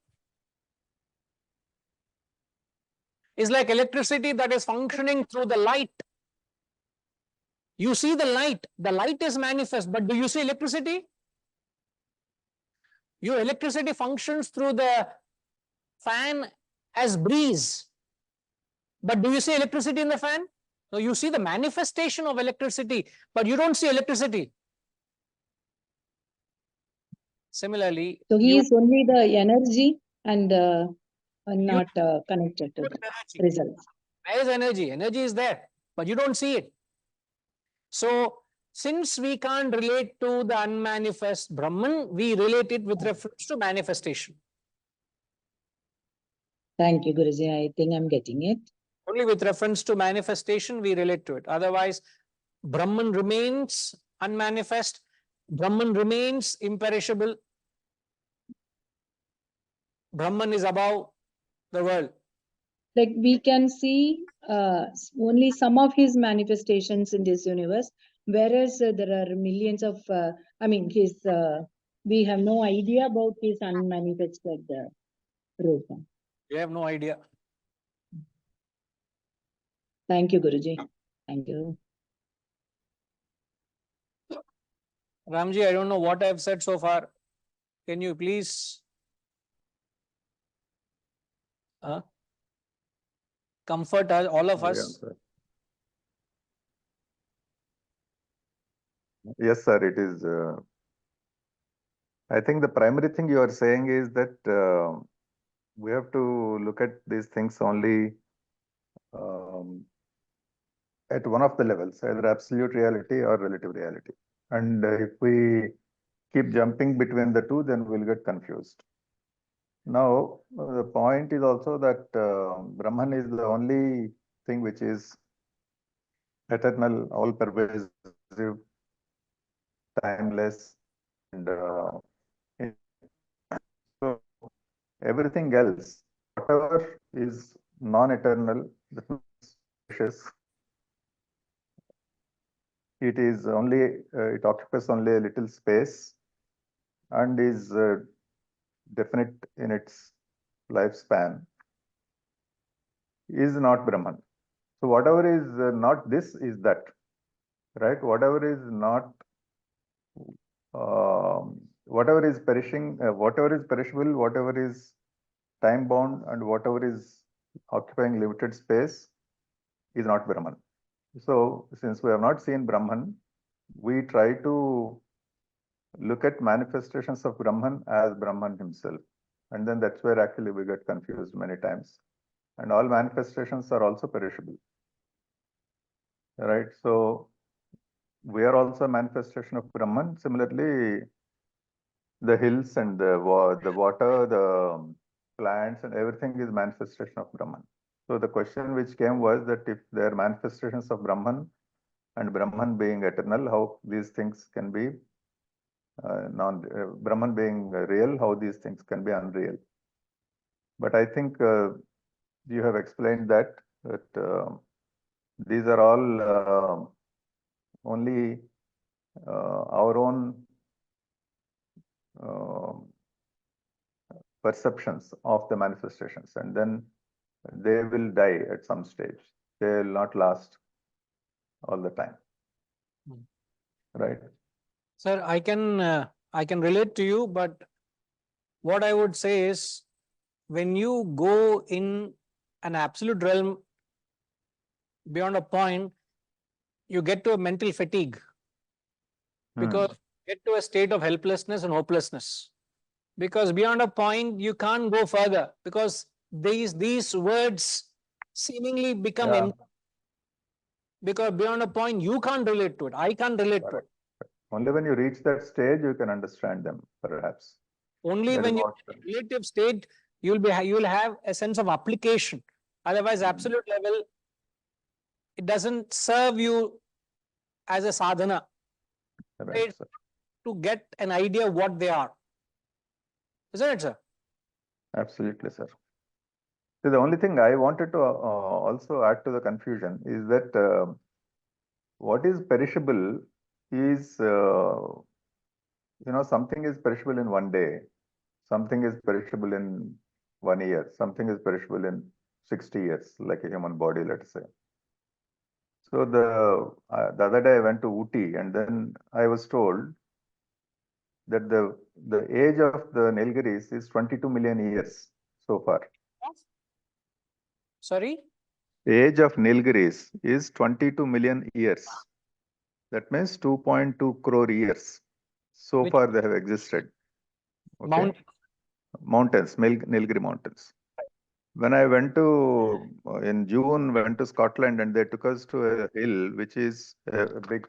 is like electricity that is functioning through the light. You see the light is manifest, but do you see electricity? Your electricity functions through the fan as breeze, but do you see electricity in the fan? So you see the manifestation of electricity, but you don't see electricity. Similarly, So he you is only the energy and not connected to the energy. results. There is energy. Energy is there, but you don't see it. So, since we can't relate to the unmanifest Brahman, we relate it with reference to manifestation. Thank you, Guruji. I think I'm getting it. Only with reference to manifestation, we relate to it. Otherwise, Brahman remains unmanifest. Brahman remains imperishable. Brahman is above the world. Like we can see only some of his manifestations in this universe, whereas there are millions of, we have no idea about his unmanifested Rupa. We have no idea. Thank you, Guruji. Thank you. Ramji, I don't know what I've said so far. Can you please comfort us, all of us? Yes, sir, it is. I think the primary thing you are saying is that we have to look at these things only at one of the levels, either absolute reality or relative reality. And if we keep jumping between the two, then we'll get confused. Now, the point is also that Brahman is the only thing which is eternal, all-pervasive, timeless, and so everything else, whatever is non-eternal, precious, it is only, it occupies only a little space and is definite in its lifespan, is not Brahman. So whatever is not this is that, right? Whatever is not, whatever is perishing, whatever is perishable, whatever is time bound, and whatever is occupying limited space is not Brahman. So since we have not seen Brahman, we try to look at manifestations of Brahman as Brahman himself. And then that's where actually we get confused many times. And all manifestations are also perishable. Right? So we are also a manifestation of Brahman. Similarly, the hills and the water, the plants and everything is manifestation of Brahman. So the question which came was that if they are manifestations of Brahman and Brahman being eternal, how these things can be Brahman being real, how these things can be unreal. But I think you have explained that these are all only our own perceptions of the manifestations, and then they will die at some stage. They will not last all the time. Right? Sir, I can relate to you, but what I would say is when you go in an absolute realm beyond a point, you get to a mental fatigue because you get to a state of helplessness and hopelessness. Because beyond a point, you can't go further because these words seemingly become empty. Because beyond a point, you can't relate to it. I can't relate to it. Only when you reach that stage, you can understand them, perhaps. Only when you're in a relative state, you'll have a sense of application. Otherwise, absolute level, it doesn't serve you as a sadhana. Right, to get an idea of what they are. Isn't it, sir? Absolutely, sir. So the only thing I wanted to also add to the confusion is that what is perishable is, something is perishable in one day, something is perishable in 1 year, something is perishable in 60 years, like a human body, let's say. So the other day I went to Ooty, and then I was told that the age of the Nilgiris is 22 million years so far. Sorry? The age of Nilgiris is 22 million years. That means 2.2 crore years. So Which- far they have existed. Okay? Mountains, Nilgiri mountains. When I went to, in June, went to Scotland, and they took us to a hill, which is a big,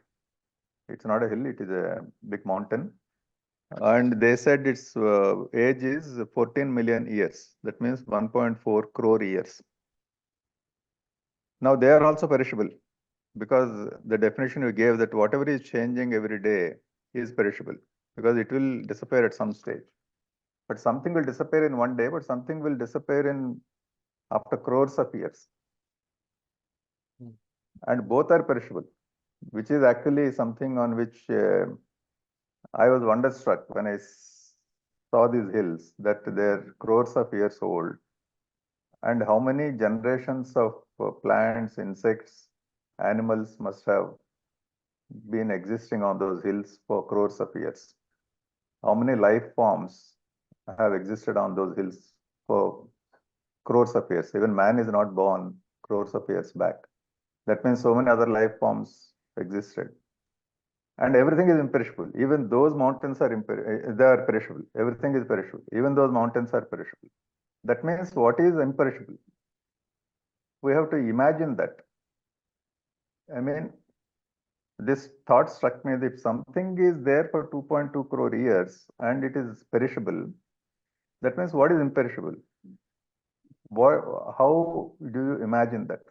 it's not a hill, it is a big mountain. And they said its age is 14 million years. That means 1.4 crore years. Now they are also perishable, because the definition you gave that whatever is changing every day is perishable, because it will disappear at some stage. But something will disappear in one day, but something will disappear in after crores of years. And both are perishable, which is actually something on which I was wonderstruck when I saw these hills, that they're crores of years old. And how many generations of plants, insects, animals must have been existing on those hills for crores of years. How many life forms have existed on those hills for crores of years? Even man is not born crores of years back. That means so many other life forms existed. And everything is imperishable. Even those mountains are they are perishable. Everything is perishable. Even those mountains are perishable. That means what is imperishable? We have to imagine that. I mean, this thought struck me that if something is there for 2.2 crore years and it is perishable, that means what is imperishable? How do you imagine that?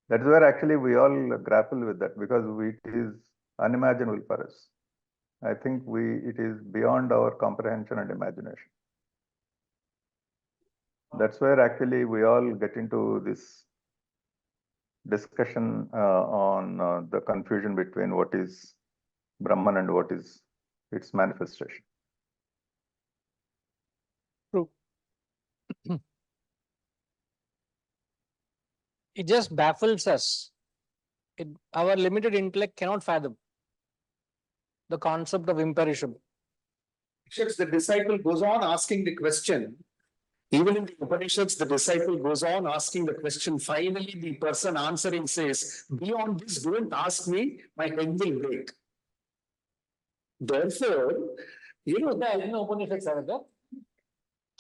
That's where actually we all grapple with that, because it is unimaginable for us. I think it is beyond our comprehension and imagination. That's where actually we all get into this discussion on the confusion between what is Brahman and what is its manifestation. True. It just baffles us. Our limited intellect cannot fathom the concept of imperishable. The disciple goes on asking the question. Even in the Upanishads, the disciple goes on asking the question. Finally, the person answering says, beyond this, don't ask me, my head will break. Therefore, you know, Upanishads are there.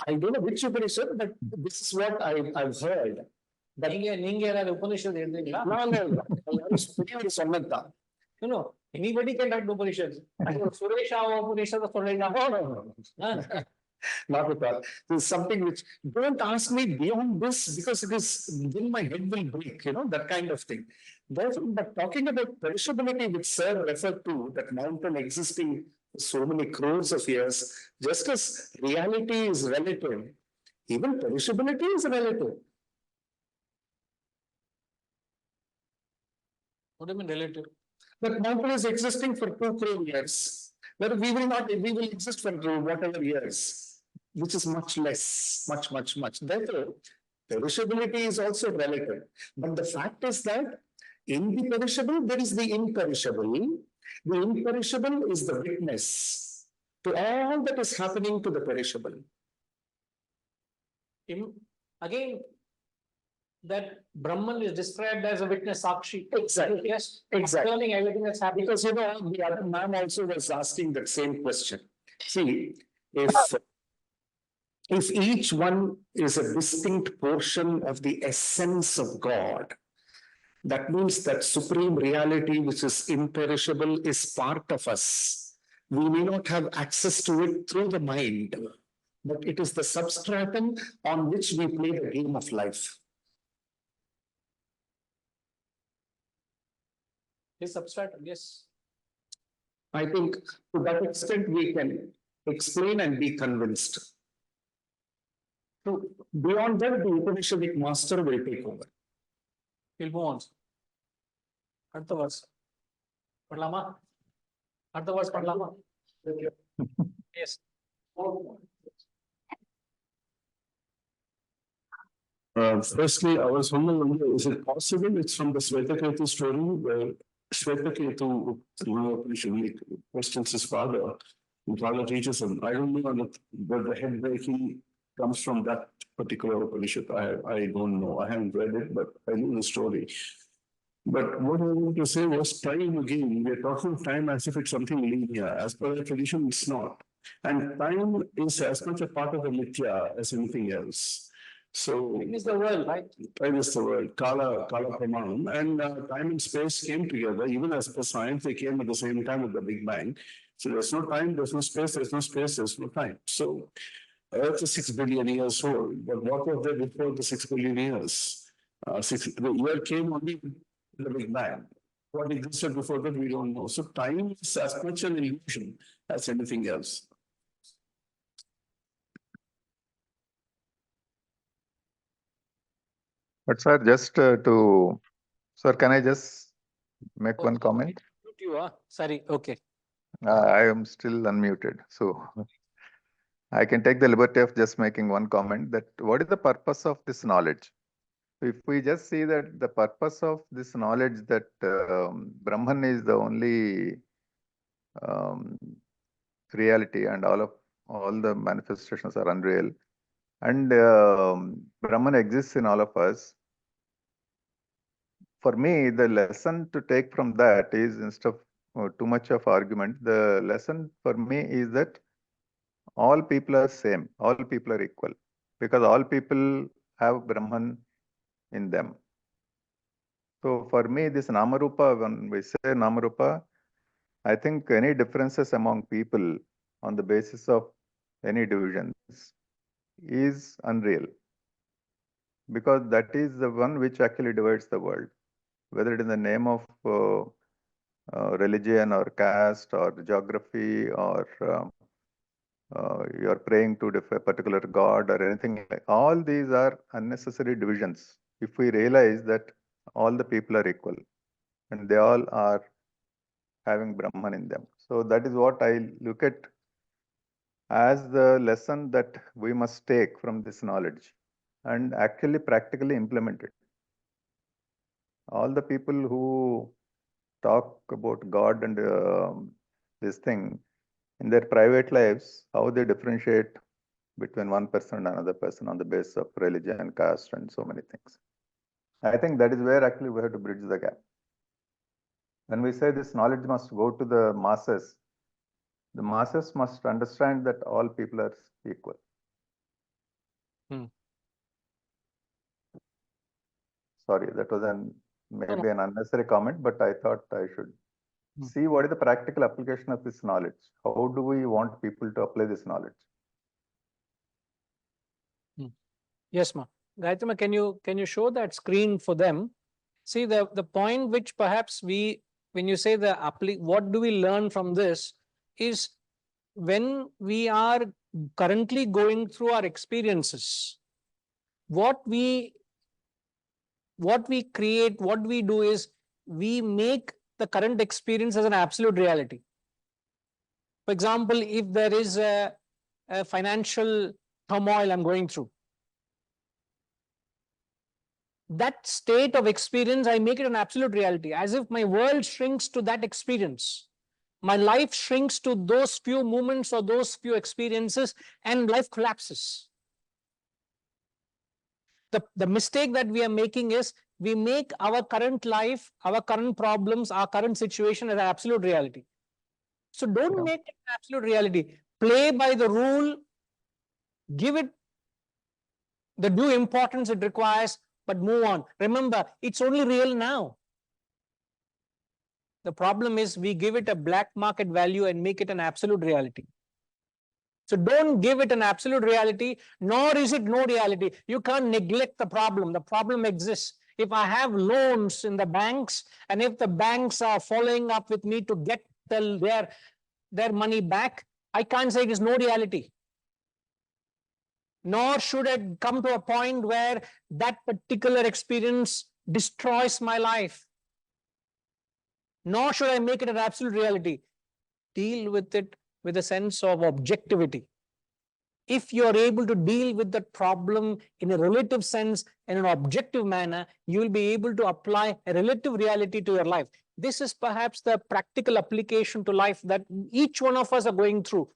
I don't know which Upanishad, but this is what I've heard. Upanishad you know, anybody can write Upanishads. Suresha Upanishad Not at all. There's something which, don't ask me beyond this, because it is, then my head will break, you know, that kind of thing. Therefore, but talking about perishability, which Sir referred to, that mountain existing for so many crores of years, just as reality is relative, even perishability is relative. What do you mean relative? That mountain is existing for 2 crore years, where we will exist for whatever years, which is much less, much. Therefore, perishability is also relative. But the fact is that in the perishable, there is the imperishable. The imperishable is the witness to all that is happening to the perishable. Again, that Brahman is described as a witness Sakshi. Exactly. Yes, Exactly. telling everything that's happening. Because, you know, the other man also was asking that same question. See, if each one is a distinct portion of the essence of God, that means that supreme reality, which is imperishable, is part of us. We may not have access to it through the mind, but it is the substratum on which we play the game of life. His substratum, yes. I think to that extent we can explain and be convinced. So beyond that, the Upanishadic master will take over. We'll move on. அடுத்த verse. Padlama? அடுத்த verse padlama? Yes. Firstly, I was wondering, is it possible it's from the Svetaketu story where Svetaketu, Upanishad questions his father, and father teaches him. I don't know whether the head breaking comes from that particular Upanishad. I don't know. I haven't read it, but I know the story. But what I wanted to say was time again. We're talking of time as if it's something linear. As per the tradition, it's not. And time is as much a part of the mithya as anything else. So Time is the world, right? time is the word, Kala Pramanam, and time and space came together, even as per science, they came at the same time with the Big Bang. So there's no time, there's no space, there's no time. So Earth is 6 billion years old, but what was there before the 6 billion years? The year came only with the Big Bang. What existed before that, we don't know. So time is as much an illusion as anything else. But sir, sir, can I just make one comment? You are sorry. Okay. I am still unmuted, so I can take the liberty of just making one comment that what is the purpose of this knowledge? If we just see that the purpose of this knowledge that Brahman is the only reality and all the manifestations are unreal, and Brahman exists in all of us. For me, the lesson to take from that is, instead of too much of argument, the lesson for me is that all people are same, all people are equal, because all people have Brahman in them. So for me, this Namarupa, when we say Namarupa, I think any differences among people on the basis of any divisions is unreal, because that is the one which actually divides the world, whether it is in the name of religion or caste or geography or you're praying to a particular god or anything. All these are unnecessary divisions. If we realize that all the people are equal and they all are having Brahman in them. So that is what I look at as the lesson that we must take from this knowledge and actually practically implement it. All the people who talk about God and this thing in their private lives, how they differentiate between one person and another person on the basis of religion, caste, and so many things. I think that is where actually we have to bridge the gap. When we say this knowledge must go to the masses must understand that all people are equal. Sorry, that was maybe an unnecessary comment, but I thought I should see what is the practical application of this knowledge. How do we want people to apply this knowledge? Yes, ma. Gayatri ma, can you show that screen for them? See the point which perhaps when you say what do we learn from this is when we are currently going through our experiences, what we create, what we do is we make the current experience as an absolute reality. For example, if there is a financial turmoil I'm going through, that state of experience, I make it an absolute reality, as if my world shrinks to that experience. My life shrinks to those few moments or those few experiences, and life collapses. The mistake that we are making is we make our current life, our current problems, our current situation as an absolute reality. So don't make it an absolute reality. Play by the rule, give it the due importance it requires, but move on. Remember, it's only real now. The problem is we give it a black market value and make it an absolute reality. So don't give it an absolute reality, nor is it no reality. You can't neglect the problem. The problem exists. If I have loans in the banks, and if the banks are following up with me to get their money back, I can't say it is no reality. Nor should it come to a point where that particular experience destroys my life. Nor should I make it an absolute reality. Deal with it with a sense of objectivity. If you are able to deal with that problem in a relative sense, in an objective manner, you will be able to apply a relative reality to your life. This is perhaps the practical application to life that each one of us are going through.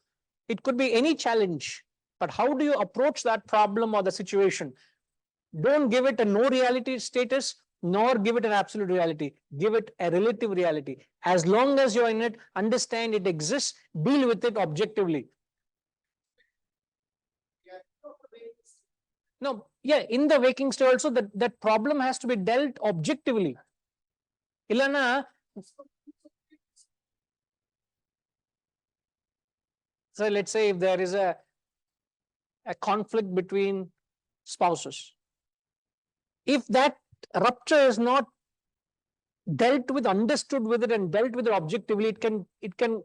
It could be any challenge, but how do you approach that problem or the situation? Don't give it a no reality status, nor give it an absolute reality. Give it a relative reality. As long as you're in it, understand it exists, deal with it objectively. No, yeah, in the waking state also, that problem has to be dealt objectively. Ilana, so let's say if there is a conflict between spouses, if that rupture is not dealt with, understood with it, and dealt with it objectively, it can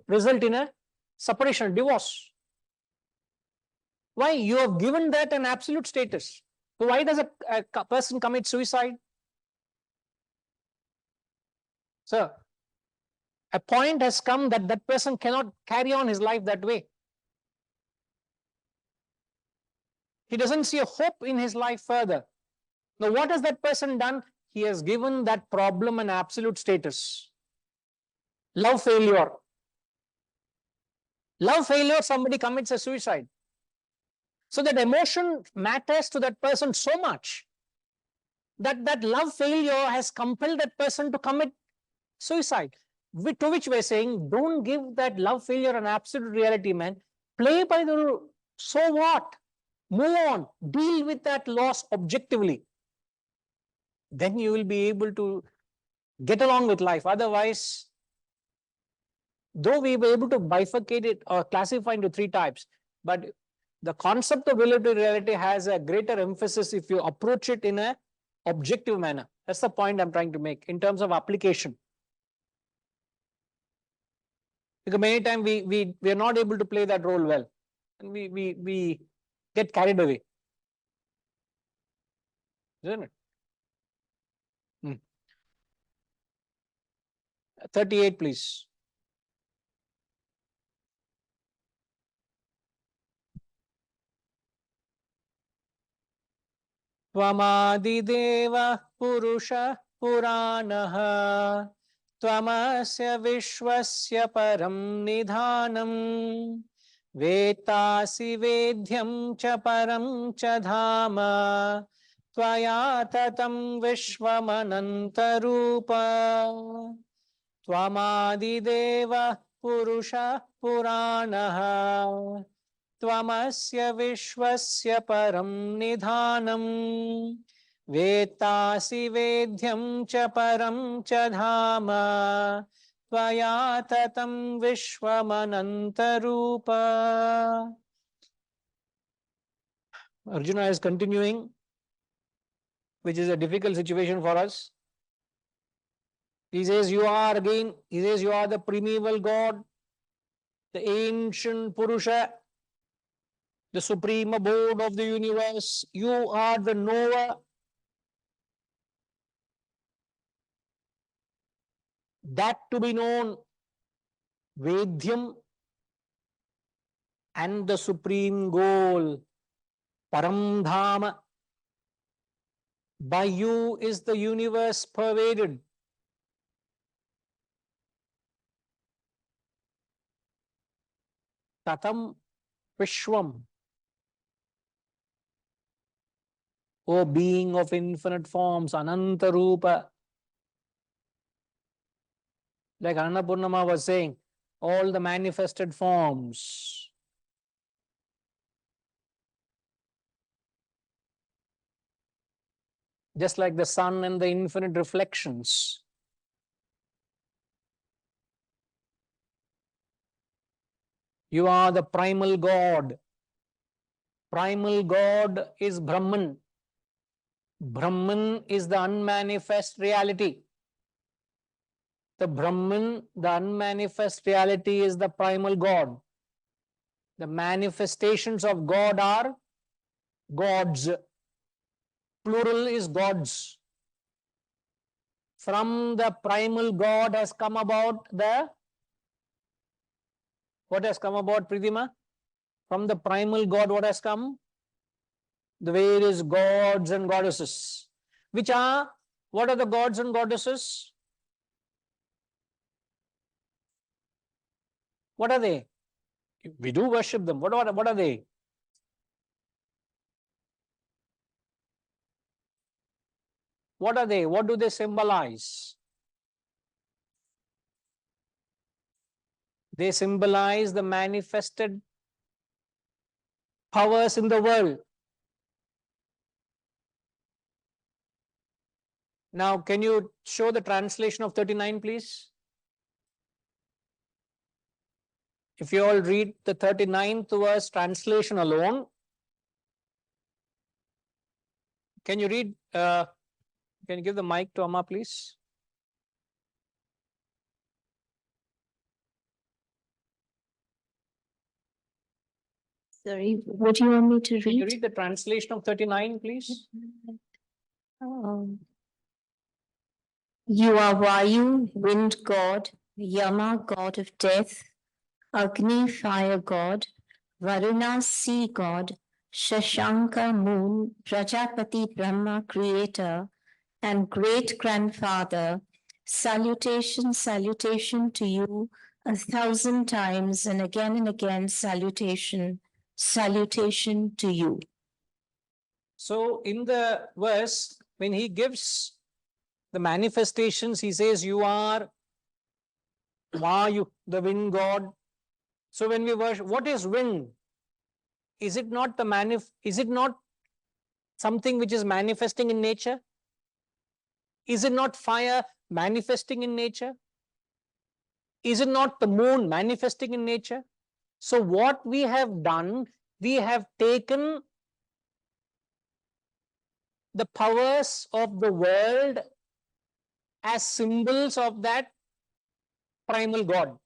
result in a separation, divorce. Why? You have given that an absolute status. So why does a person commit suicide? So a point has come that that person cannot carry on his life that way. He doesn't see a hope in his life further. Now, what has that person done? He has given that problem an absolute status. Love failure. Love failure, somebody commits a suicide. So that emotion matters to that person so much that love failure has compelled that person to commit suicide. To which we're saying, don't give that love failure an absolute reality, man. Play by the rule. So what? Move on. Deal with that loss objectively. Then you will be able to get along with life. Otherwise, though we were able to bifurcate it or classify into three types, but the concept of relative reality has a greater emphasis if you approach it in an objective manner. That's the point I'm trying to make in terms of application. Because many times we are not able to play that role well, and we get carried away, isn't it? 38, please. Tvamadidev Purusha Puranaha Tvamasya Vishwasya Param Nidhanam Vetasi Vedhyam Cha Param Cha Dhama Tvaya Tatam Vishwamanantarupa Tvamadideva Purusha Puranaha Tvamasya Vishwasya Param Nidhanam Vetasi Vedhyam Cha Param Cha Dhama Tvaya Tatam Vishwamanantarupa. Arjuna is continuing, which is a difficult situation for us. He says, you are the primeval God, the ancient Purusha, the supreme abode of the universe. You are the knower. That to be known, Vedhyam, and the supreme goal, Paramdhama. By you is the universe pervaded. Tatam Vishwam. O being of infinite forms, Anantarupa. Like Annapurnama was saying, all the manifested forms. Just like the sun and the infinite reflections. You are the primal God. Primal God is Brahman. Brahman is the unmanifest reality. The Brahman, the unmanifest reality, is the primal God. The manifestations of God are gods. Plural is gods. From the primal God has come about what has come about, Pridhima? From the primal God, what has come? The various gods and goddesses. What are the gods and goddesses? What are they? We do worship them. What are they? What are they? What do they symbolize? They symbolize the manifested powers in the world. Now, can you show the translation of 39, please? If you all read the 39th verse translation alone, can you read, can you give the mic to Amma, please? Sorry, what do you want me to Can you read? read the translation of 39, please? You are Vayu, wind god, Yama, god of death, Agni, fire god, Varuna, sea god, Shashanka, moon, Prajapati, Brahma, creator, and great grandfather. Salutation, salutation to you 1,000 times, and again, salutation, salutation to you. So in the verse, when he gives the manifestations, he says, you are Vayu, the wind god. So when we worship, what is wind? Is it not something which is manifesting in nature? Is it not fire manifesting in nature? Is it not the moon manifesting in nature? So what we have done, we have taken the powers of the world as symbols of that primal God.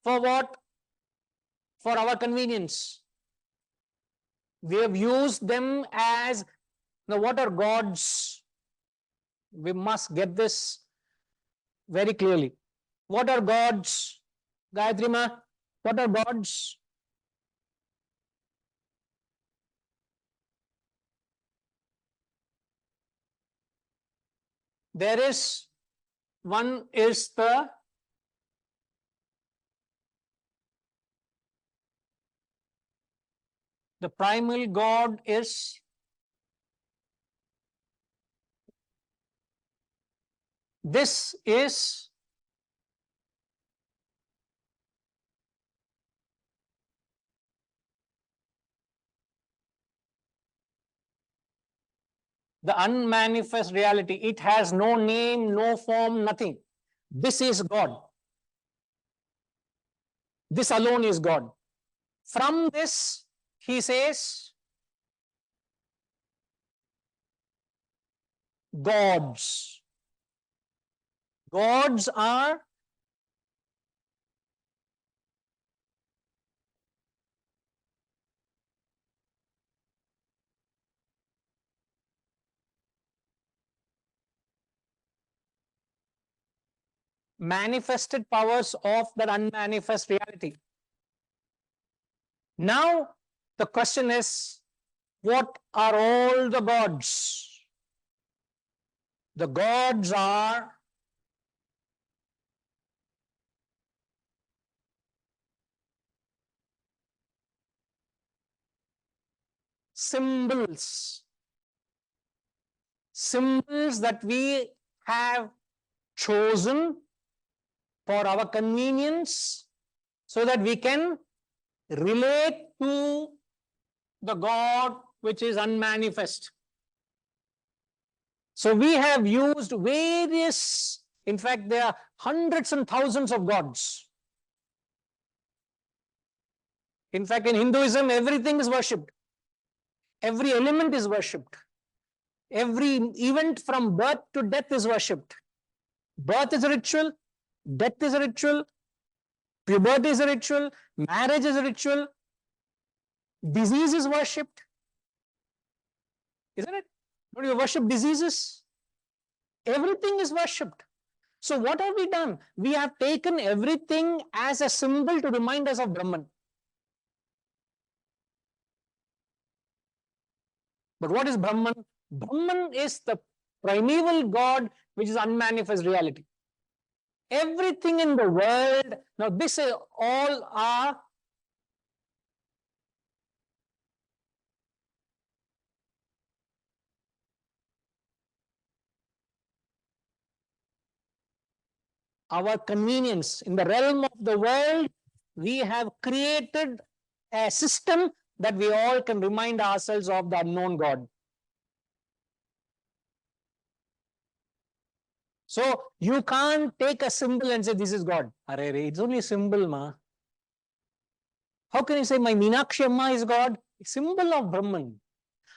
For what? For our convenience. We have used them as, now what are gods? We must get this very clearly. What are gods? Gayatri Ma, what are gods? There is, one is the primal God is this is the unmanifest reality. It has no name, no form, nothing. This is God. This alone is God. From this, he says, gods. Gods are manifested powers of that unmanifest reality. Now, the question is, what are all the gods? The gods are symbols. Symbols that we have chosen for our convenience so that we can relate to the God which is unmanifest. So we have used various, in fact, there are hundreds and thousands of gods. In fact, in Hinduism, everything is worshipped. Every element is worshipped. Every event from birth to death is worshipped. Birth is a ritual, death is a ritual, puberty is a ritual, marriage is a ritual, disease is worshipped. Isn't it? Don't you worship diseases? Everything is worshipped. So what have we done? We have taken everything as a symbol to remind us of Brahman. But what is Brahman? Brahman is the primeval God, which is unmanifest reality. Everything in the world, now this is all are our convenience. In the realm of the world, we have created a system that we all can remind ourselves of the unknown God. So you can't take a symbol and say this is God. Arre, it's only a symbol, ma. How can you say my Meenakshi Amma is God? It's symbol of Brahman.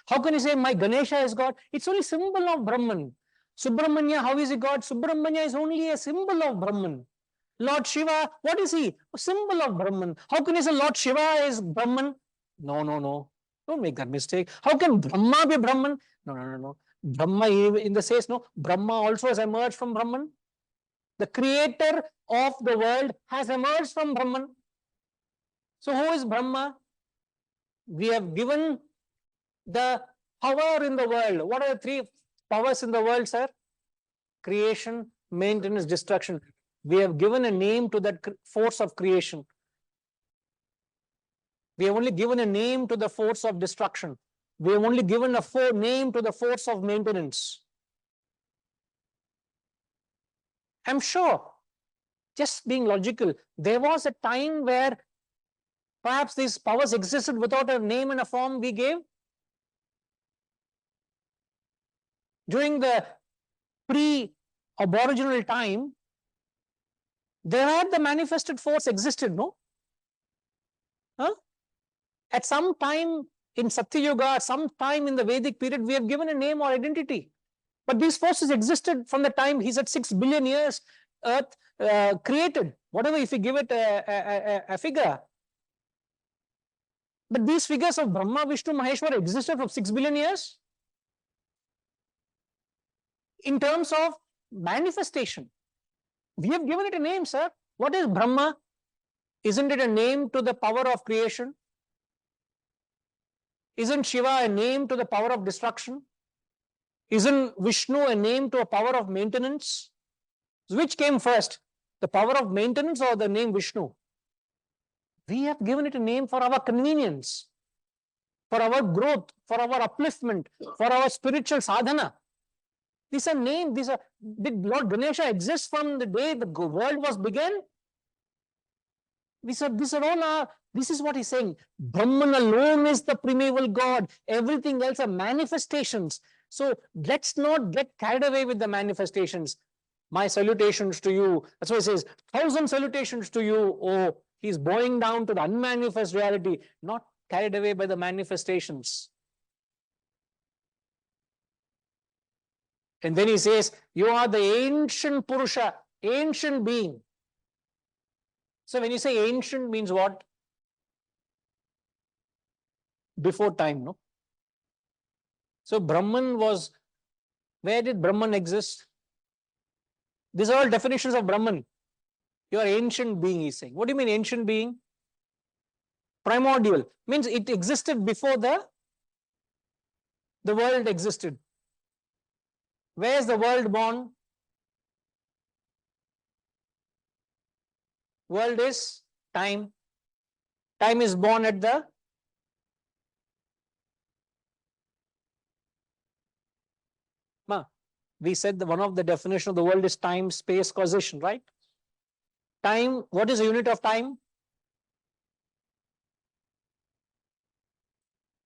How can you say my Ganesha is God? It's only symbol of Brahman. Subramanya, how is he God? Subramanya is only a symbol of Brahman. Lord Shiva, what is he? A symbol of Brahman. How can you say Lord Shiva is Brahman? No, no, no. Don't make that mistake. How can Brahma be Brahman? No, no, no, no. Brahma in the sense, no, Brahma also has emerged from Brahman. The creator of the world has emerged from Brahman. So who is Brahma? We have given the power in the world. What are the three powers in the world, sir? Creation, maintenance, destruction. We have given a name to that force of creation. We have only given a name to the force of destruction. We have only given a name to the force of maintenance. I'm sure, just being logical, there was a time where perhaps these powers existed without a name and a form we gave. During the pre-aboriginal time, there had the manifested force existed, no? Huh? At some time in Satya Yuga, some time in the Vedic period, we have given a name or identity. But these forces existed from the time he said 6 billion years Earth created, whatever, if you give it a figure. But these figures of Brahma, Vishnu, Maheshwara existed for 6 billion years. In terms of manifestation, we have given it a name, sir. What is Brahma? Isn't it a name to the power of creation? Isn't Shiva a name to the power of destruction? Isn't Vishnu a name to a power of maintenance? Which came first, the power of maintenance or the name Vishnu? We have given it a name for our convenience, for our growth, for our upliftment, for our spiritual sadhana. These are names. Did Lord Ganesha exist from the day the world was begun? These are all this is what he's saying. Brahman alone is the primeval God. Everything else are manifestations. So let's not get carried away with the manifestations. My salutations to you. That's why he says, 1,000 salutations to you. Oh, he's bowing down to the unmanifest reality, not carried away by the manifestations. And then he says, you are the ancient Purusha, ancient being. So when you say ancient means what? Before time, no? So Brahman was, where did Brahman exist? These are all definitions of Brahman. You are ancient being, he's saying. What do you mean ancient being? Primordial. Means it existed before the world existed. Where is the world born? World is time. Time is born at the we said that one of the definition of the world is time, space, causation, right? Time, what is the unit of time?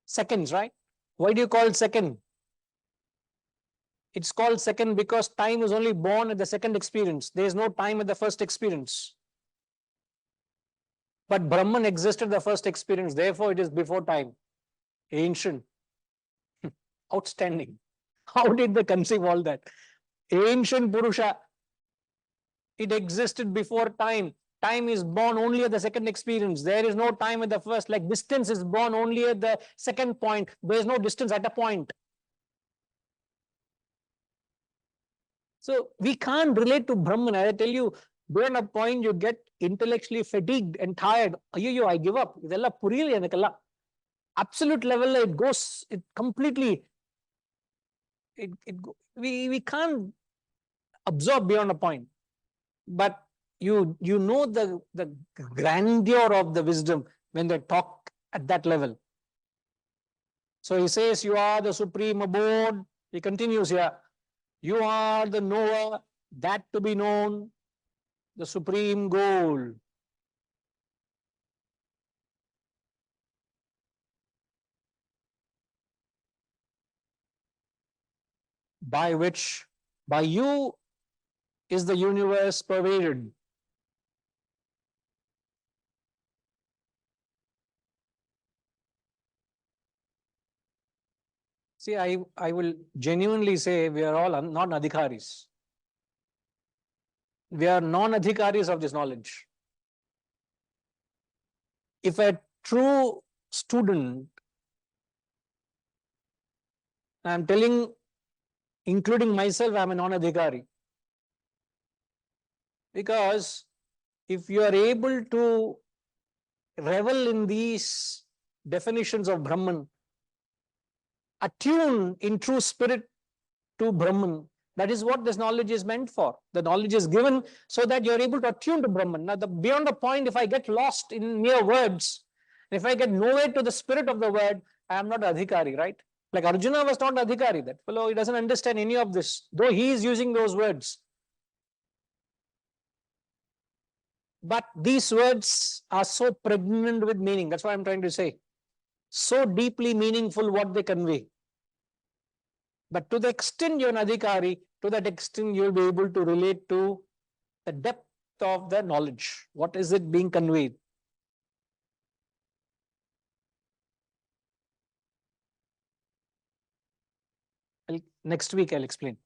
Seconds, right? Why do you call it second? It's called second because time is only born at the second experience. There is no time at the first experience. But Brahman existed at the first experience, therefore it is before time. Ancient. Outstanding. How did they conceive all that? Ancient Purusha. It existed before time. Time is born only at the second experience. There is no time at the first. Like distance is born only at the second point. There is no distance at a point. So we can't relate to Brahman. I tell you, beyond a point you get intellectually fatigued and tired. Ayyo, I give up. Idella puriyala enakalla. absolute level, it goes, it completely, we can't absorb beyond a point. But you know the grandeur of the wisdom when they talk at that level. So he says, you are the supreme abode. He continues here. You are the knower, that to be known, the supreme goal. By which, by you, is the universe pervaded. See, I will genuinely say we are all non-adhikaris. We are non-adhikaris of this knowledge. If a true student, I am telling, including myself, I am a non-adhikari. Because if you are able to revel in these definitions of Brahman, attune in true spirit to Brahman, that is what this knowledge is meant for. The knowledge is given so that you are able to attune to Brahman. Now, beyond the point, if I get lost in mere words, if I get nowhere to the spirit of the word, I am not adhikari, right? Like Arjuna was not adhikari. That fellow, he doesn't understand any of this, though he is using those words. But these words are so pregnant with meaning. That's what I'm trying to say. So deeply meaningful what they convey. But to the extent you're an adhikari, to that extent you'll be able to relate to the depth of the knowledge. What is it being conveyed? Next week I'll explain.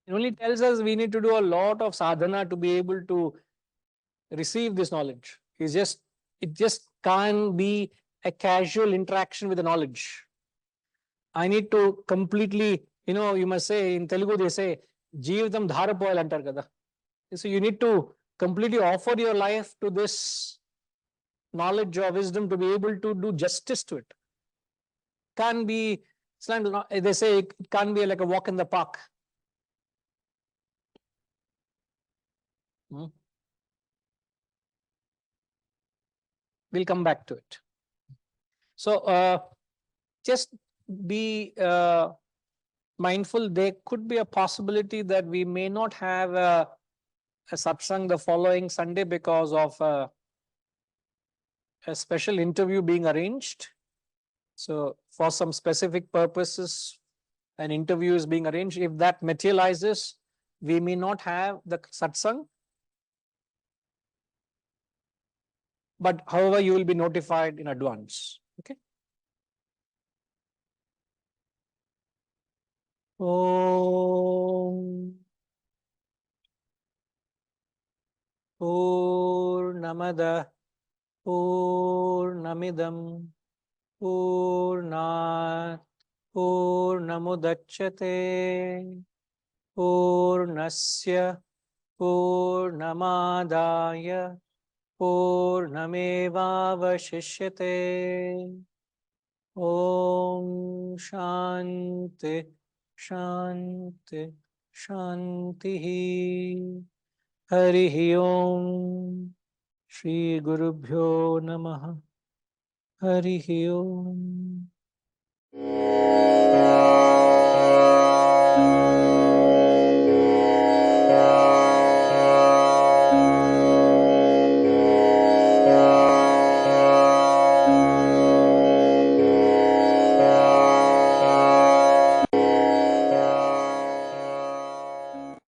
It only tells us we need to do a lot of sadhana to be able to receive this knowledge. It just can't be a casual interaction with the knowledge. I need to completely, you must say, in Telugu they say, Jeevitam dharapoil antar kada. So you need to completely offer your life to this knowledge or wisdom to be able to do justice to it. Can't be, they say it can't be like a walk in the park. We'll come back to it. So just be mindful, there could be a possibility that we may not have a satsang the following Sunday because of a special interview being arranged. So for some specific purposes, an interview is being arranged. If that materializes, we may not have the satsang. But however, you will be notified in advance. Okay. Om Purnamada Purnamidam Purnat Purnamudachyate Purnasya Purnamadaya Purnamevavashishyate. Om Shanti Shanti Shanti. Harihi Om. Shri Gurubhyo Namaha. Harihi Om.